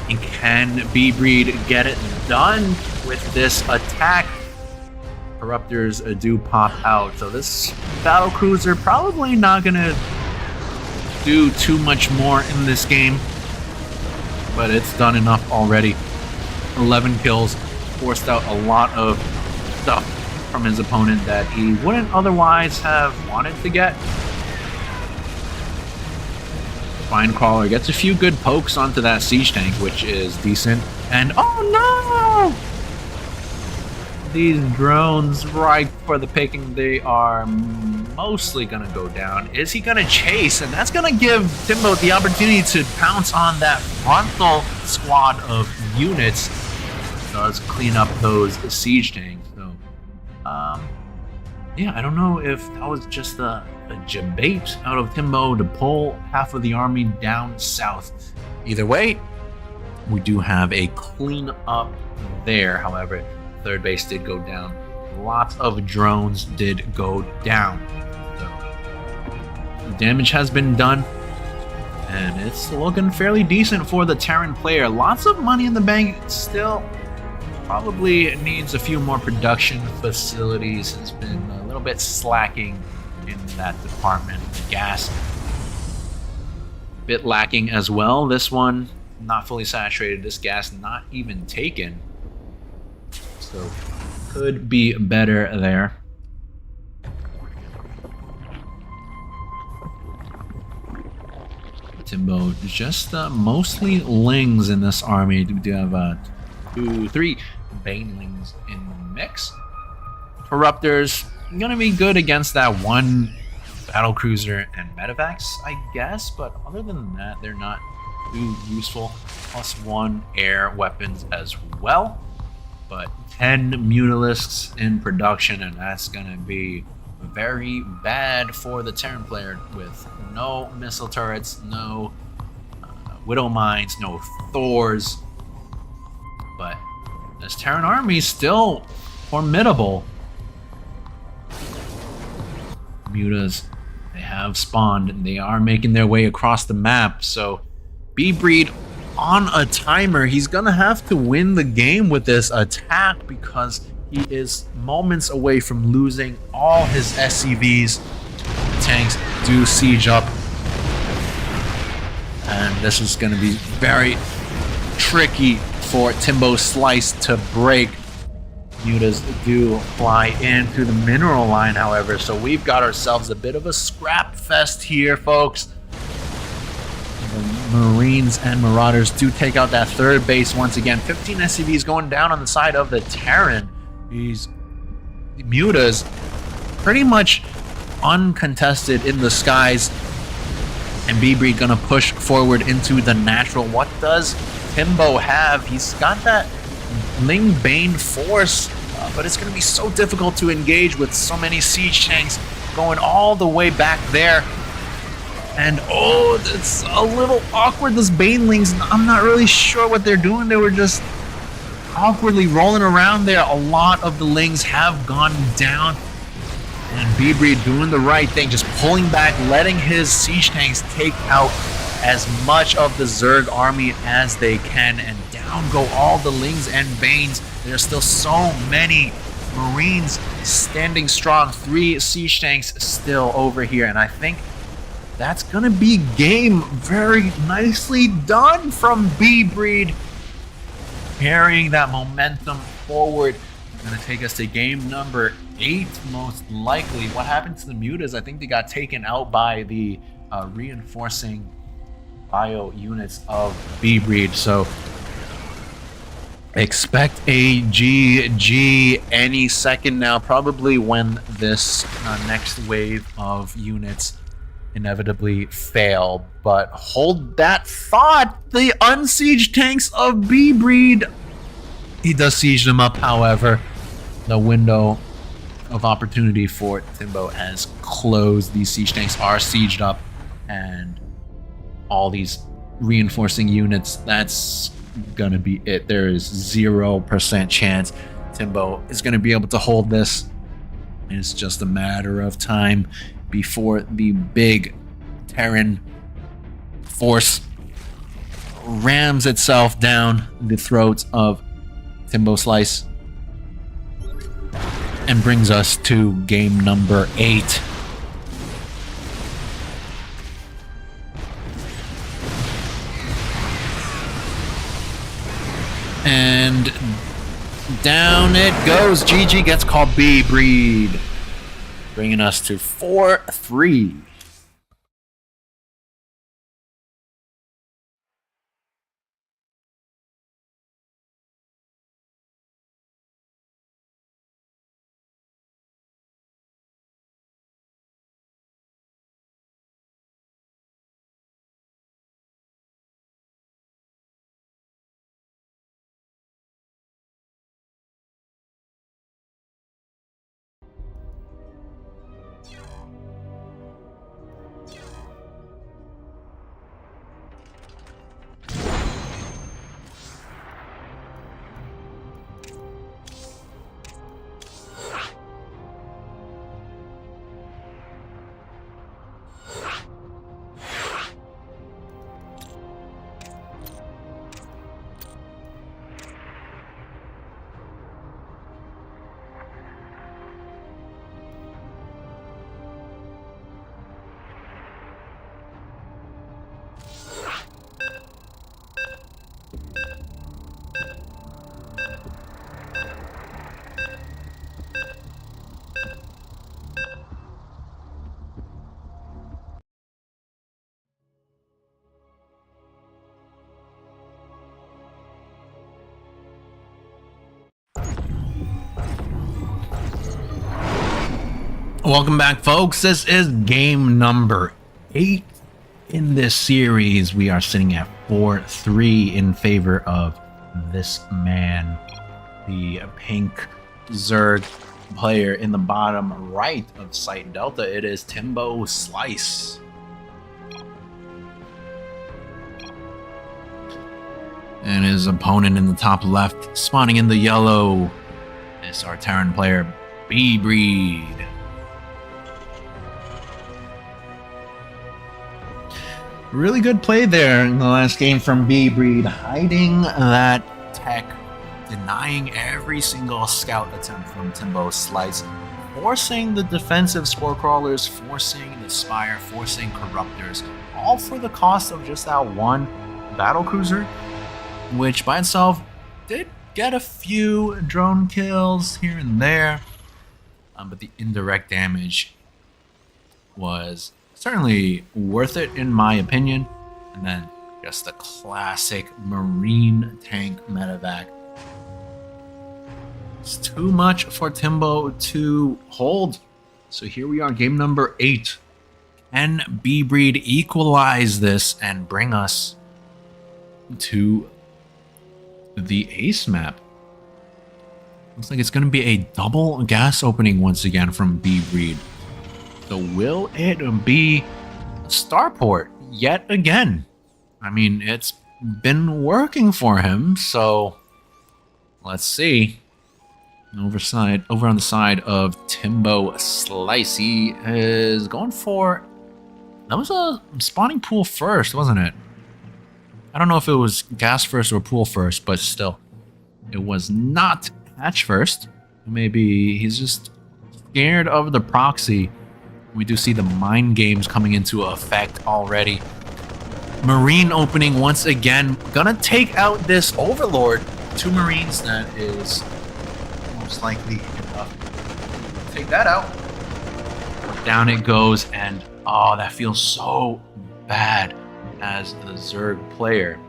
can bbreed get it done with this attack? Corruptors do pop out, so this battlecruiser probably not gonna do too much more in this game, but it's done enough already. 11 kills, forced out a lot of stuff from his opponent that he wouldn't otherwise have wanted to get. Spine Crawler gets a few good pokes onto that siege tank, which is decent. And oh no! These drones, right for the picking, they are mostly gonna go down. Is he gonna chase? And that's gonna give Timbo the opportunity to pounce on that frontal squad of units. Does clean up those siege tanks. So, yeah, I don't know if that was just a debate out of Timbo to pull half of the army down south. Either way, we do have a clean up there. However, 3rd base did go down. Lots of drones did go down. So, the damage has been done, and it's looking fairly decent for the Terran player. Lots of money in the bank still. Probably needs a few more production facilities. Has been a little bit slacking in that department. Gas, bit lacking as well. This one not fully saturated. This gas not even taken. So could be better there. Timbo just mostly lings in this army. We do have 2, 3 banelings in the mix. Corruptors gonna be good against that 1 battlecruiser and medevacs, I guess, but other than that, they're not too useful. +1 air weapons as well, but 10 Mutalisks in production, and that's gonna be very bad for the Terran player with no missile turrets, no Widow Mines, no Thors. But this Terran army is still formidable. Mutas, they have spawned and they are making their way across the map, so bbreed on a timer. He's gonna have to win the game with this attack because he is moments away from losing all his SCVs. Tanks do siege up, and this is gonna be very tricky for Timbo Slice to break. Mutas do fly in through the mineral line, however, so we've got ourselves a bit of a scrap fest here, folks. The Marines and Marauders do take out that third base once again. 15 SCVs going down on the side of the Terran. These Mutas pretty much uncontested in the skies, and bbreed gonna push forward into the natural. What does Timbo have? He's got that Ling Bane force, but it's going to be so difficult to engage with so many siege tanks going all the way back there. And oh, it's a little awkward. Those Banelings, I'm not really sure what they're doing. They were just awkwardly rolling around there. A lot of the Lings have gone down, and bbreed doing the right thing, just pulling back, letting his siege tanks take out as much of the Zerg army as they can, and down go all the Lings and Banes. There's still so many Marines standing strong. 3 siege tanks still over here, and I think that's gonna be game. Very nicely done from bbreed, carrying that momentum forward. Gonna take us to game number 8, most likely. What happened to the Mutas? I think they got taken out by the reinforcing bio units of bbreed, so expect a GG any second now, probably when this next wave of units inevitably fail. But hold that thought, the unsieged tanks of bbreed, he does siege them up. However, the window of opportunity for Timbo has closed. These siege tanks are sieged up, and all these reinforcing units, that's gonna be it. There is 0% chance Timbo is gonna be able to hold this. It's just a matter of time before the big Terran force rams itself down the throats of Timbo Slice and brings us to game number 8. And down it goes. GG gets called bbreed, bringing us to 4-3. Welcome back, folks. This is game number 8 in this series. We are sitting at 4-3 in favor of this man, the pink Zerg player in the bottom right of Site Delta. It is Timbo Slice. And his opponent in the top left, spawning in the yellow, is our Terran player, bbreed. Really good play there in the last game from bbreed, hiding that tech, denying every single scout attempt from Timbo Slice, forcing the defensive spore crawlers, forcing the Spire, forcing Corruptors, all for the cost of just that one battle cruiser, which by itself did get a few drone kills here and there, but the indirect damage was certainly worth it in my opinion. And then just the classic Marine tank medevac. It's too much for Timbo to hold. So here we are, game number 8. Can bbreed equalize this and bring us to the ace map? Looks like it's going to be a double gas opening once again from bbreed. So will it be Starport yet again? I mean, it's been working for him, so let's see. Over on the side of Timbo Slice, he is going for... That was a spawning pool first, wasn't it? I don't know if it was gas first or pool first, but still. It was not hatch first. Maybe he's just scared of the proxy. We do see the mind games coming into effect already. Marine opening once again. Gonna take out this Overlord. 2 Marines, that is most likely enough. Take that out. Down it goes, and oh, that feels so bad as the Zerg player.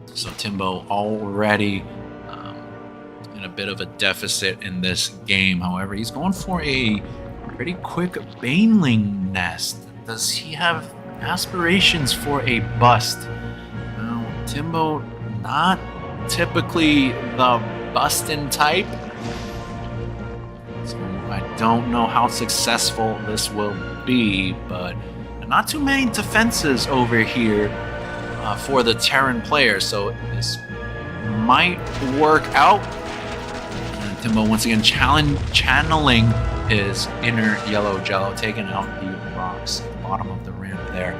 So Timbo already in a bit of a deficit in this game. However, he's going for a pretty quick Baneling nest. Does he have aspirations for a bust? Now, Timbo, not typically the bustin' type. So I don't know how successful this will be, but not too many defenses over here for the Terran player, so this might work out. And Timbo once again channeling his inner yellow jello, taking out the rocks at the bottom of the ramp there.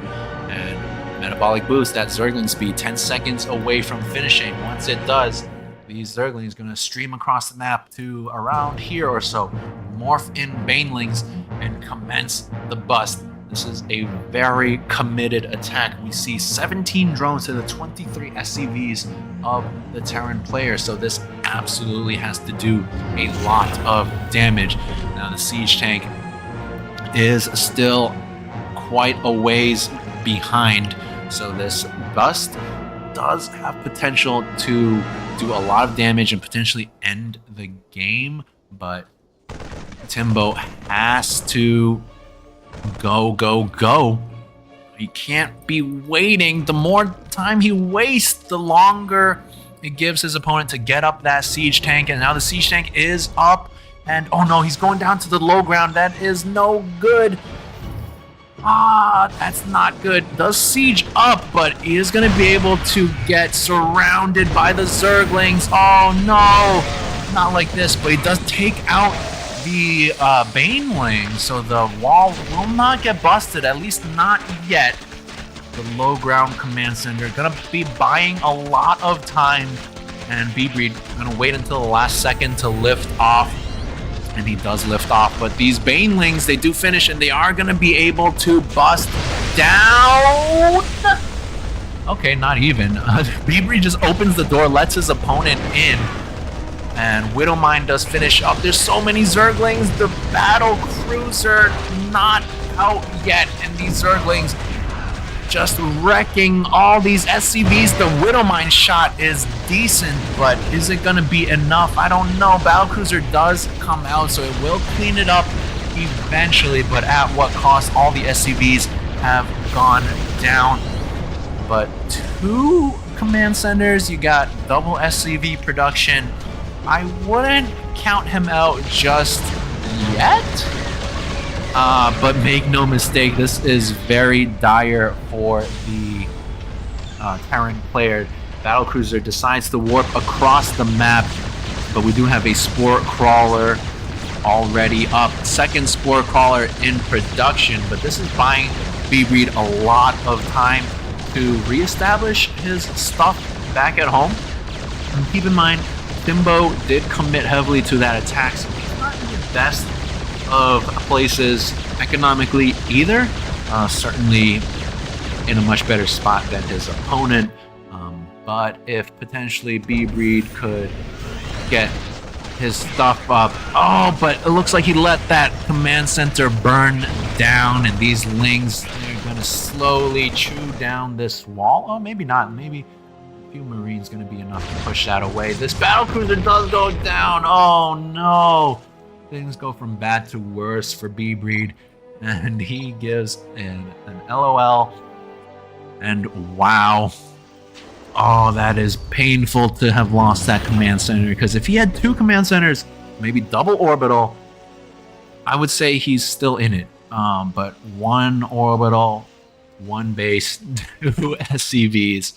And metabolic boost, that Zergling speed, 10 seconds away from finishing. Once it does, these Zerglings going to stream across the map to around here or so, morph in Banelings, and commence the bust. This is a very committed attack. We see 17 drones to the 23 SCVs of the Terran player, so this absolutely has to do a lot of damage. Now the siege tank is still quite a ways behind, so this bust does have potential to do a lot of damage and potentially end the game, but Timbo has to go. He can't be waiting. The more time he wastes, the longer it gives his opponent to get up that siege tank. And now the siege tank is up, and oh no, he's going down to the low ground. That is no good. That's not good. Does siege up, but he is going to be able to get surrounded by the Zerglings. Oh no, not like this, but he does take out the Baneling, so the wall will not get busted, at least not yet. The low ground command center gonna be buying a lot of time, and bbreed gonna wait until the last second to lift off, and he does lift off. But these Banelings, they do finish, and they are gonna be able to bust down. Okay, not even. bbreed just opens the door, lets his opponent in. And Widowmine does finish up. There's so many Zerglings. The battle cruiser not out yet. And these Zerglings just wrecking all these SCVs. The Widowmine shot is decent, but is it going to be enough? I don't know. Battle cruiser does come out, so it will clean it up eventually. But at what cost? All the SCVs have gone down. But 2 command centers. You got double SCV production. I wouldn't count him out just yet, but make no mistake, this is very dire for the Terran player. Battlecruiser decides to warp across the map, but we do have a spore crawler already up. Second Spore Crawler in production, but this is buying bbreed a lot of time to reestablish his stuff back at home. And keep in mind, Timbo did commit heavily to that attack, so he's not in the best of places economically either. Certainly in a much better spot than his opponent. But if potentially bbreed could get his stuff up. Oh, but it looks like he let that command center burn down, and these lings, they're going to slowly chew down this wall. Oh, maybe not. Maybe a few marines going to be enough to push that away. This battlecruiser does go down. Oh, no. Things go from bad to worse for bbreed, and he gives an LOL. And wow. Oh, that is painful to have lost that command center, because if he had 2 command centers, maybe double orbital, I would say he's still in it. But 1 orbital, 1 base, 2 SCVs.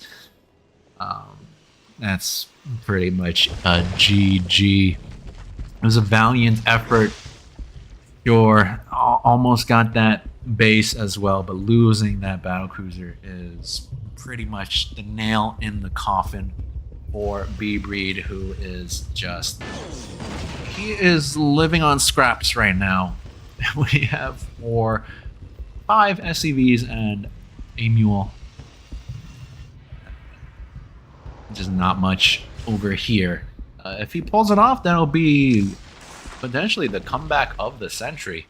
That's pretty much a GG. It was a valiant effort. Sure, almost got that base as well, but losing that battlecruiser is pretty much the nail in the coffin for bbreed, who is just, he is living on scraps right now. We have 5 SCVs and a mule. Just not much over here. If he pulls it off, that'll be potentially the comeback of the century.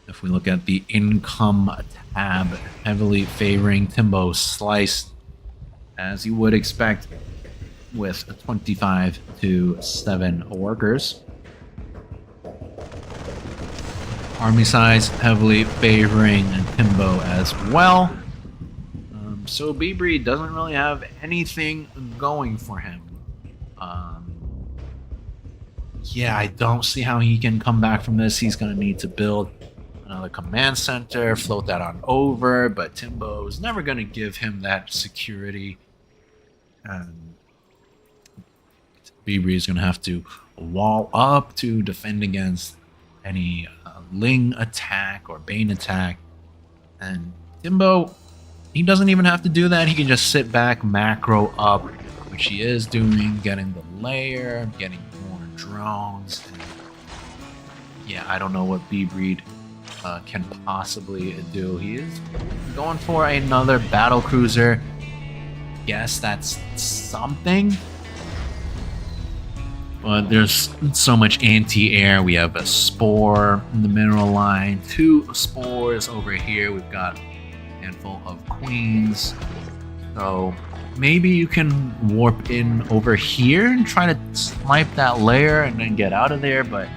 If we look at the income tab, heavily favoring Timbo slice, as you would expect, with 25 to 7 workers. Army size heavily favoring Timbo as well. So bbreed doesn't really have anything going for him. Yeah, I don't see how he can come back from this. He's going to need to build another command center, float that on over, but Timbo is never going to give him that security. And bbreed is going to have to wall up to defend against any Ling attack or Bane attack. And Timbo, he doesn't even have to do that. He can just sit back, macro up, which he is doing, getting the layer, getting more drones. And yeah, I don't know what bbreed can possibly do. He is going for another battlecruiser. Yes, that's something. But there's so much anti-air. We have a spore in the mineral line, 2 spores over here. We've got a handful of queens. So maybe you can warp in over here and try to snipe that layer and then get out of there, but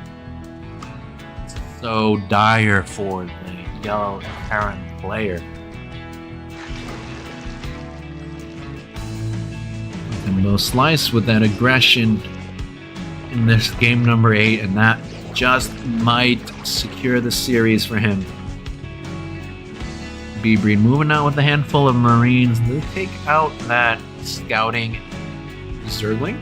it's so dire for the yellow Terran player. Timbo slice with that aggression in this game number 8, and that just might secure the series for him. bbreed moving out with a handful of marines. They take out that scouting zergling,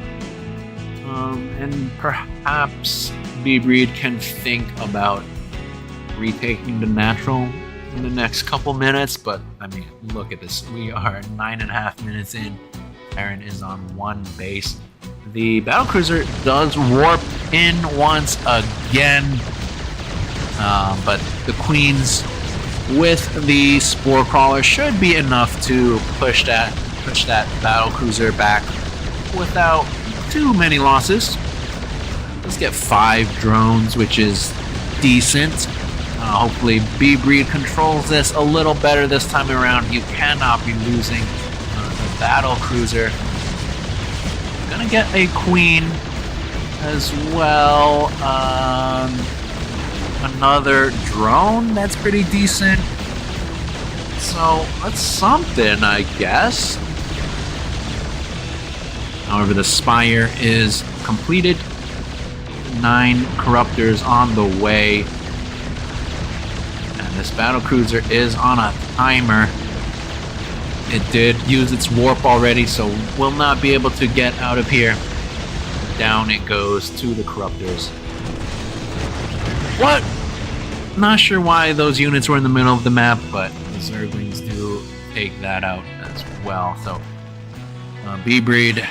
and perhaps bbreed can think about retaking the natural in the next couple minutes. But I mean, look at this, we are 9.5 minutes in. Terran is on 1 base. The battlecruiser does warp in once again, but the queens with the spore crawler should be enough to push that battlecruiser back without too many losses. Let's get 5 drones, which is decent. Hopefully bbreed controls this a little better this time around. You cannot be losing the battlecruiser. Gonna get a queen as well. Another drone, that's pretty decent. So that's something, I guess. However, the spire is completed. 9 corruptors on the way. And this battlecruiser is on a timer. It did use its warp already, so will not be able to get out of here. down it goes to the Corruptors. What? Not sure why those units were in the middle of the map, but the Zerglings do take that out as well. So, bbreed,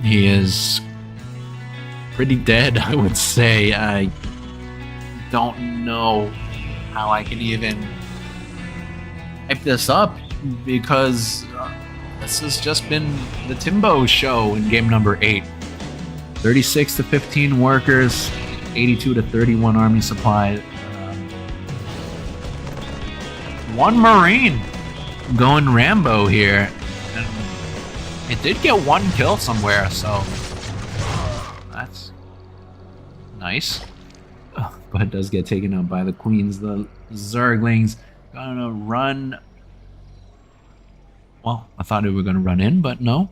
he is pretty dead, I would say. I don't know how I can even hype this up, because this has just been the Timbo show in game number 8. 36 to 15 workers, 82 to 31 army supply. One Marine going Rambo here. And it did get one kill somewhere, so that's nice. But it does get taken out by the Queens. The Zerglings gonna run. Well, I thought they were gonna run in, but no.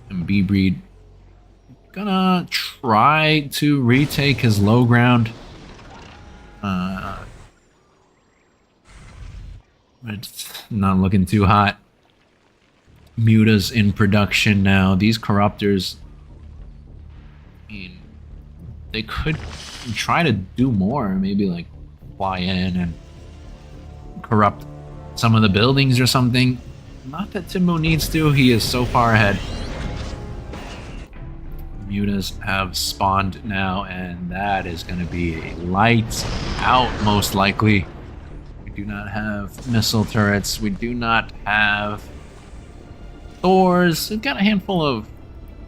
And bbreed gonna try to retake his low ground. It's not looking too hot. Muta's in production now. These Corruptors, I mean, they could try to do more. Maybe like fly in and corrupt some of the buildings or something. Not that Timbo needs to. He is so far ahead. Mutas have spawned now, and that is going to be a lights out, most likely. We do not have missile turrets. We do not have Thors. We've got a handful of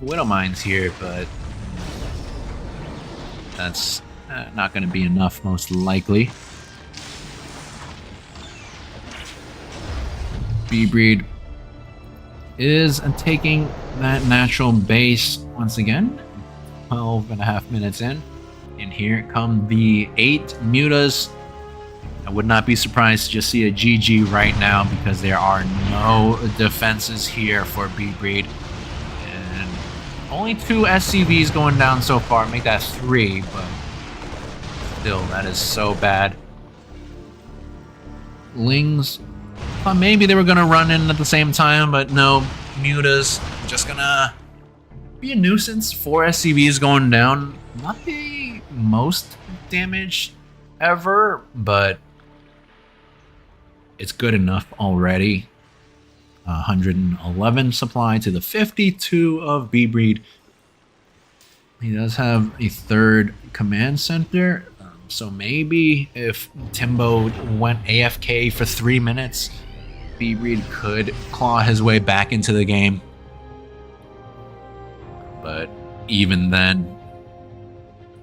Widow Mines here, but that's not going to be enough, most likely. bbreed is taking that natural base once again. 12.5 minutes in. And here come the 8 Mutas. I would not be surprised to just see a GG right now, because there are no defenses here for bbreed. And only 2 SCVs going down so far. Make that 3, but still, that is so bad. Lings, thought maybe they were going to run in at the same time, but no. Mutas just gonna be a nuisance. 4 SCVs going down. Not the most damage ever, but it's good enough already. 111 supply to the 52 of bbreed. He does have a 3rd command center, so maybe if Timbo went AFK for 3 minutes, bbreed could claw his way back into the game. But even then,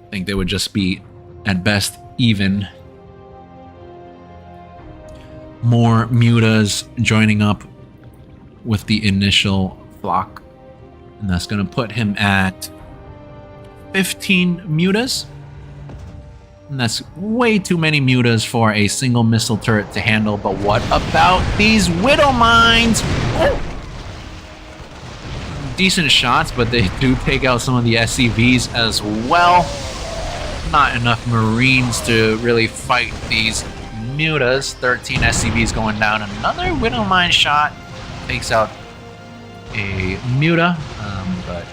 I think they would just be, at best, even. More Mutas joining up with the initial flock. And that's going to put him at 15 Mutas. And that's way too many Mutas for a single missile turret to handle. But what about these Widow Mines? Oh! Decent shots, but they do take out some of the SCVs as well. Not enough Marines to really fight these Mutas. 13 SCVs going down. Another Widow Mine shot takes out a Muta, but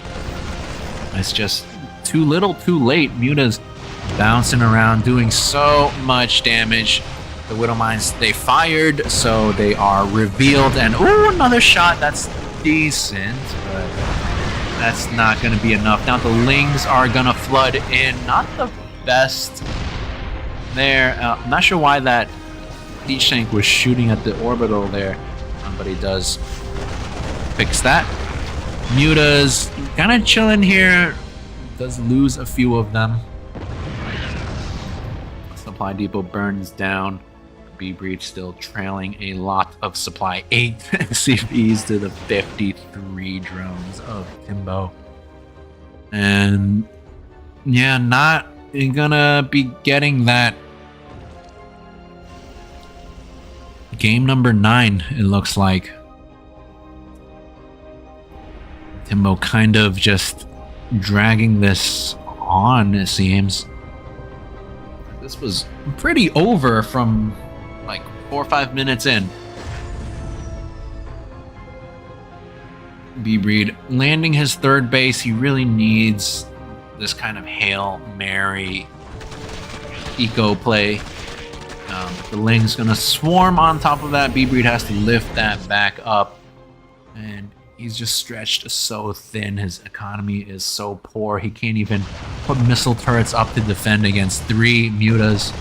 it's just too little too late. Muta's bouncing around, doing so much damage. The Widow Mines, they fired, so they are revealed. And ooh, another shot. That's decent, but that's not going to be enough. Now the Lings are going to flood in. Not the best there. I'm not sure why that Siege Tank was shooting at the orbital there, but he does fix that. Muta's kind of chilling here. Does lose a few of them. Supply depot burns down. bbreed still trailing a lot of supply. 8 CVs to the 53 drones of Timbo. And yeah, not gonna be getting that. Game number 9, it looks like. Timbo kind of just dragging this on, it seems. This was pretty over from like 4 or 5 minutes in. bbreed landing his third base. He really needs this kind of Hail Mary eco play. The Ling's gonna swarm on top of that. bbreed has to lift that back up, and he's just stretched so thin. His economy is so poor. He can't even put missile turrets up to defend against 3 mutas,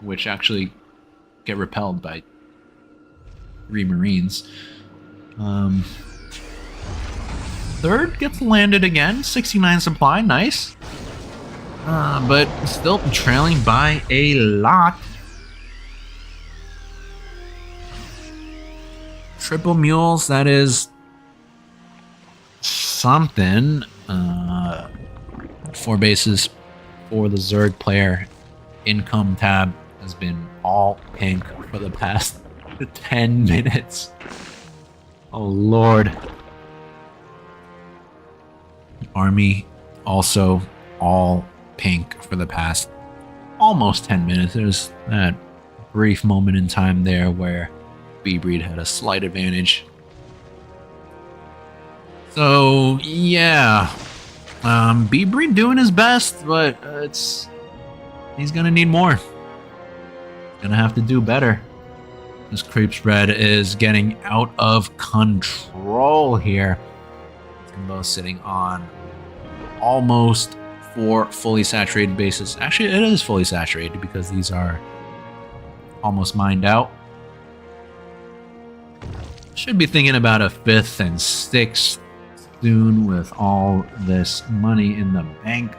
which actually get repelled by 3 Marines. Third gets landed again. 69 supply, nice. But still trailing by a lot. Triple mules, that is something. 4 bases for the Zerg player. Income tab has been all pink for the past 10 minutes. Oh lord. Army also all pink for the past almost 10 minutes. There's that brief moment in time there where bbreed had a slight advantage. So yeah, bbreed doing his best, but he's gonna need more. Gonna have to do better. This creep spread is getting out of control here. Timbo sitting on almost 4 fully saturated bases. Actually, it is fully saturated because these are almost mined out. Should be thinking about a 5th and 6th soon with all this money in the bank.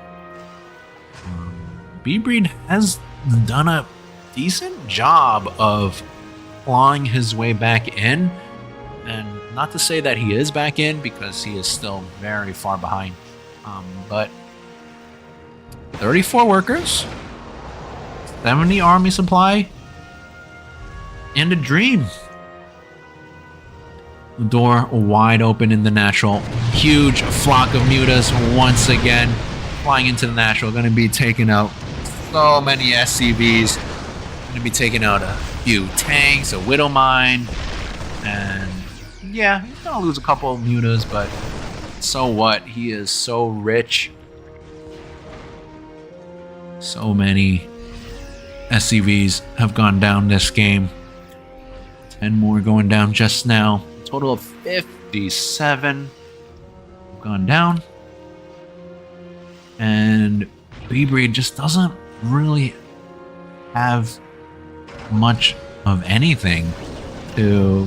bbreed has done a decent job of clawing his way back in, and not to say that he is back in because he is still very far behind, but 34 workers, 70 army supply, and a dream. The door wide open in the natural. Huge flock of mutas once again flying into the natural. Going to be taking out so many SCVs. Going to be taking out a few tanks, a widow mine, and yeah, he's going to lose a couple of mutas, but so what? He is so rich. So many SCVs have gone down this game. 10 more going down just now. A total of 57 have gone down. And bbreed just doesn't really have much of anything to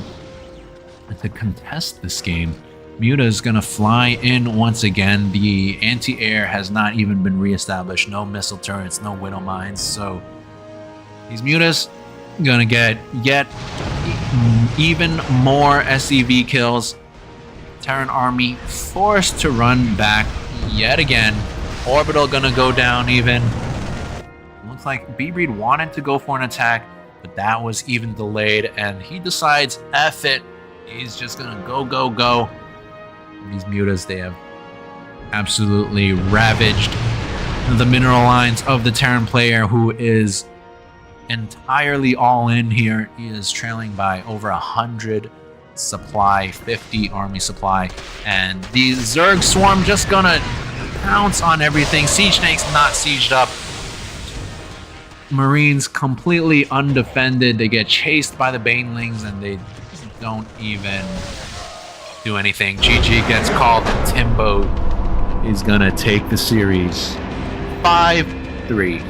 contest this game. Muta is going to fly in once again. The anti-air has not even been reestablished. No missile turrets, no widow mines. So these mutas going to get yet even more SCV kills. Terran army forced to run back yet again. Orbital going to go down even. Looks like bbreed wanted to go for an attack, but that was even delayed, and he decides, F it. He's just going to go. These mutas, they have absolutely ravaged the mineral lines of the Terran player, who is entirely all in here. He is trailing by over 100 supply, 50 army supply, and the Zerg swarm just gonna pounce on everything. Siege tanks not sieged up. Marines completely undefended. They get chased by the banelings and they don't even do anything. GG gets called and Timbo is gonna take the series 5-3.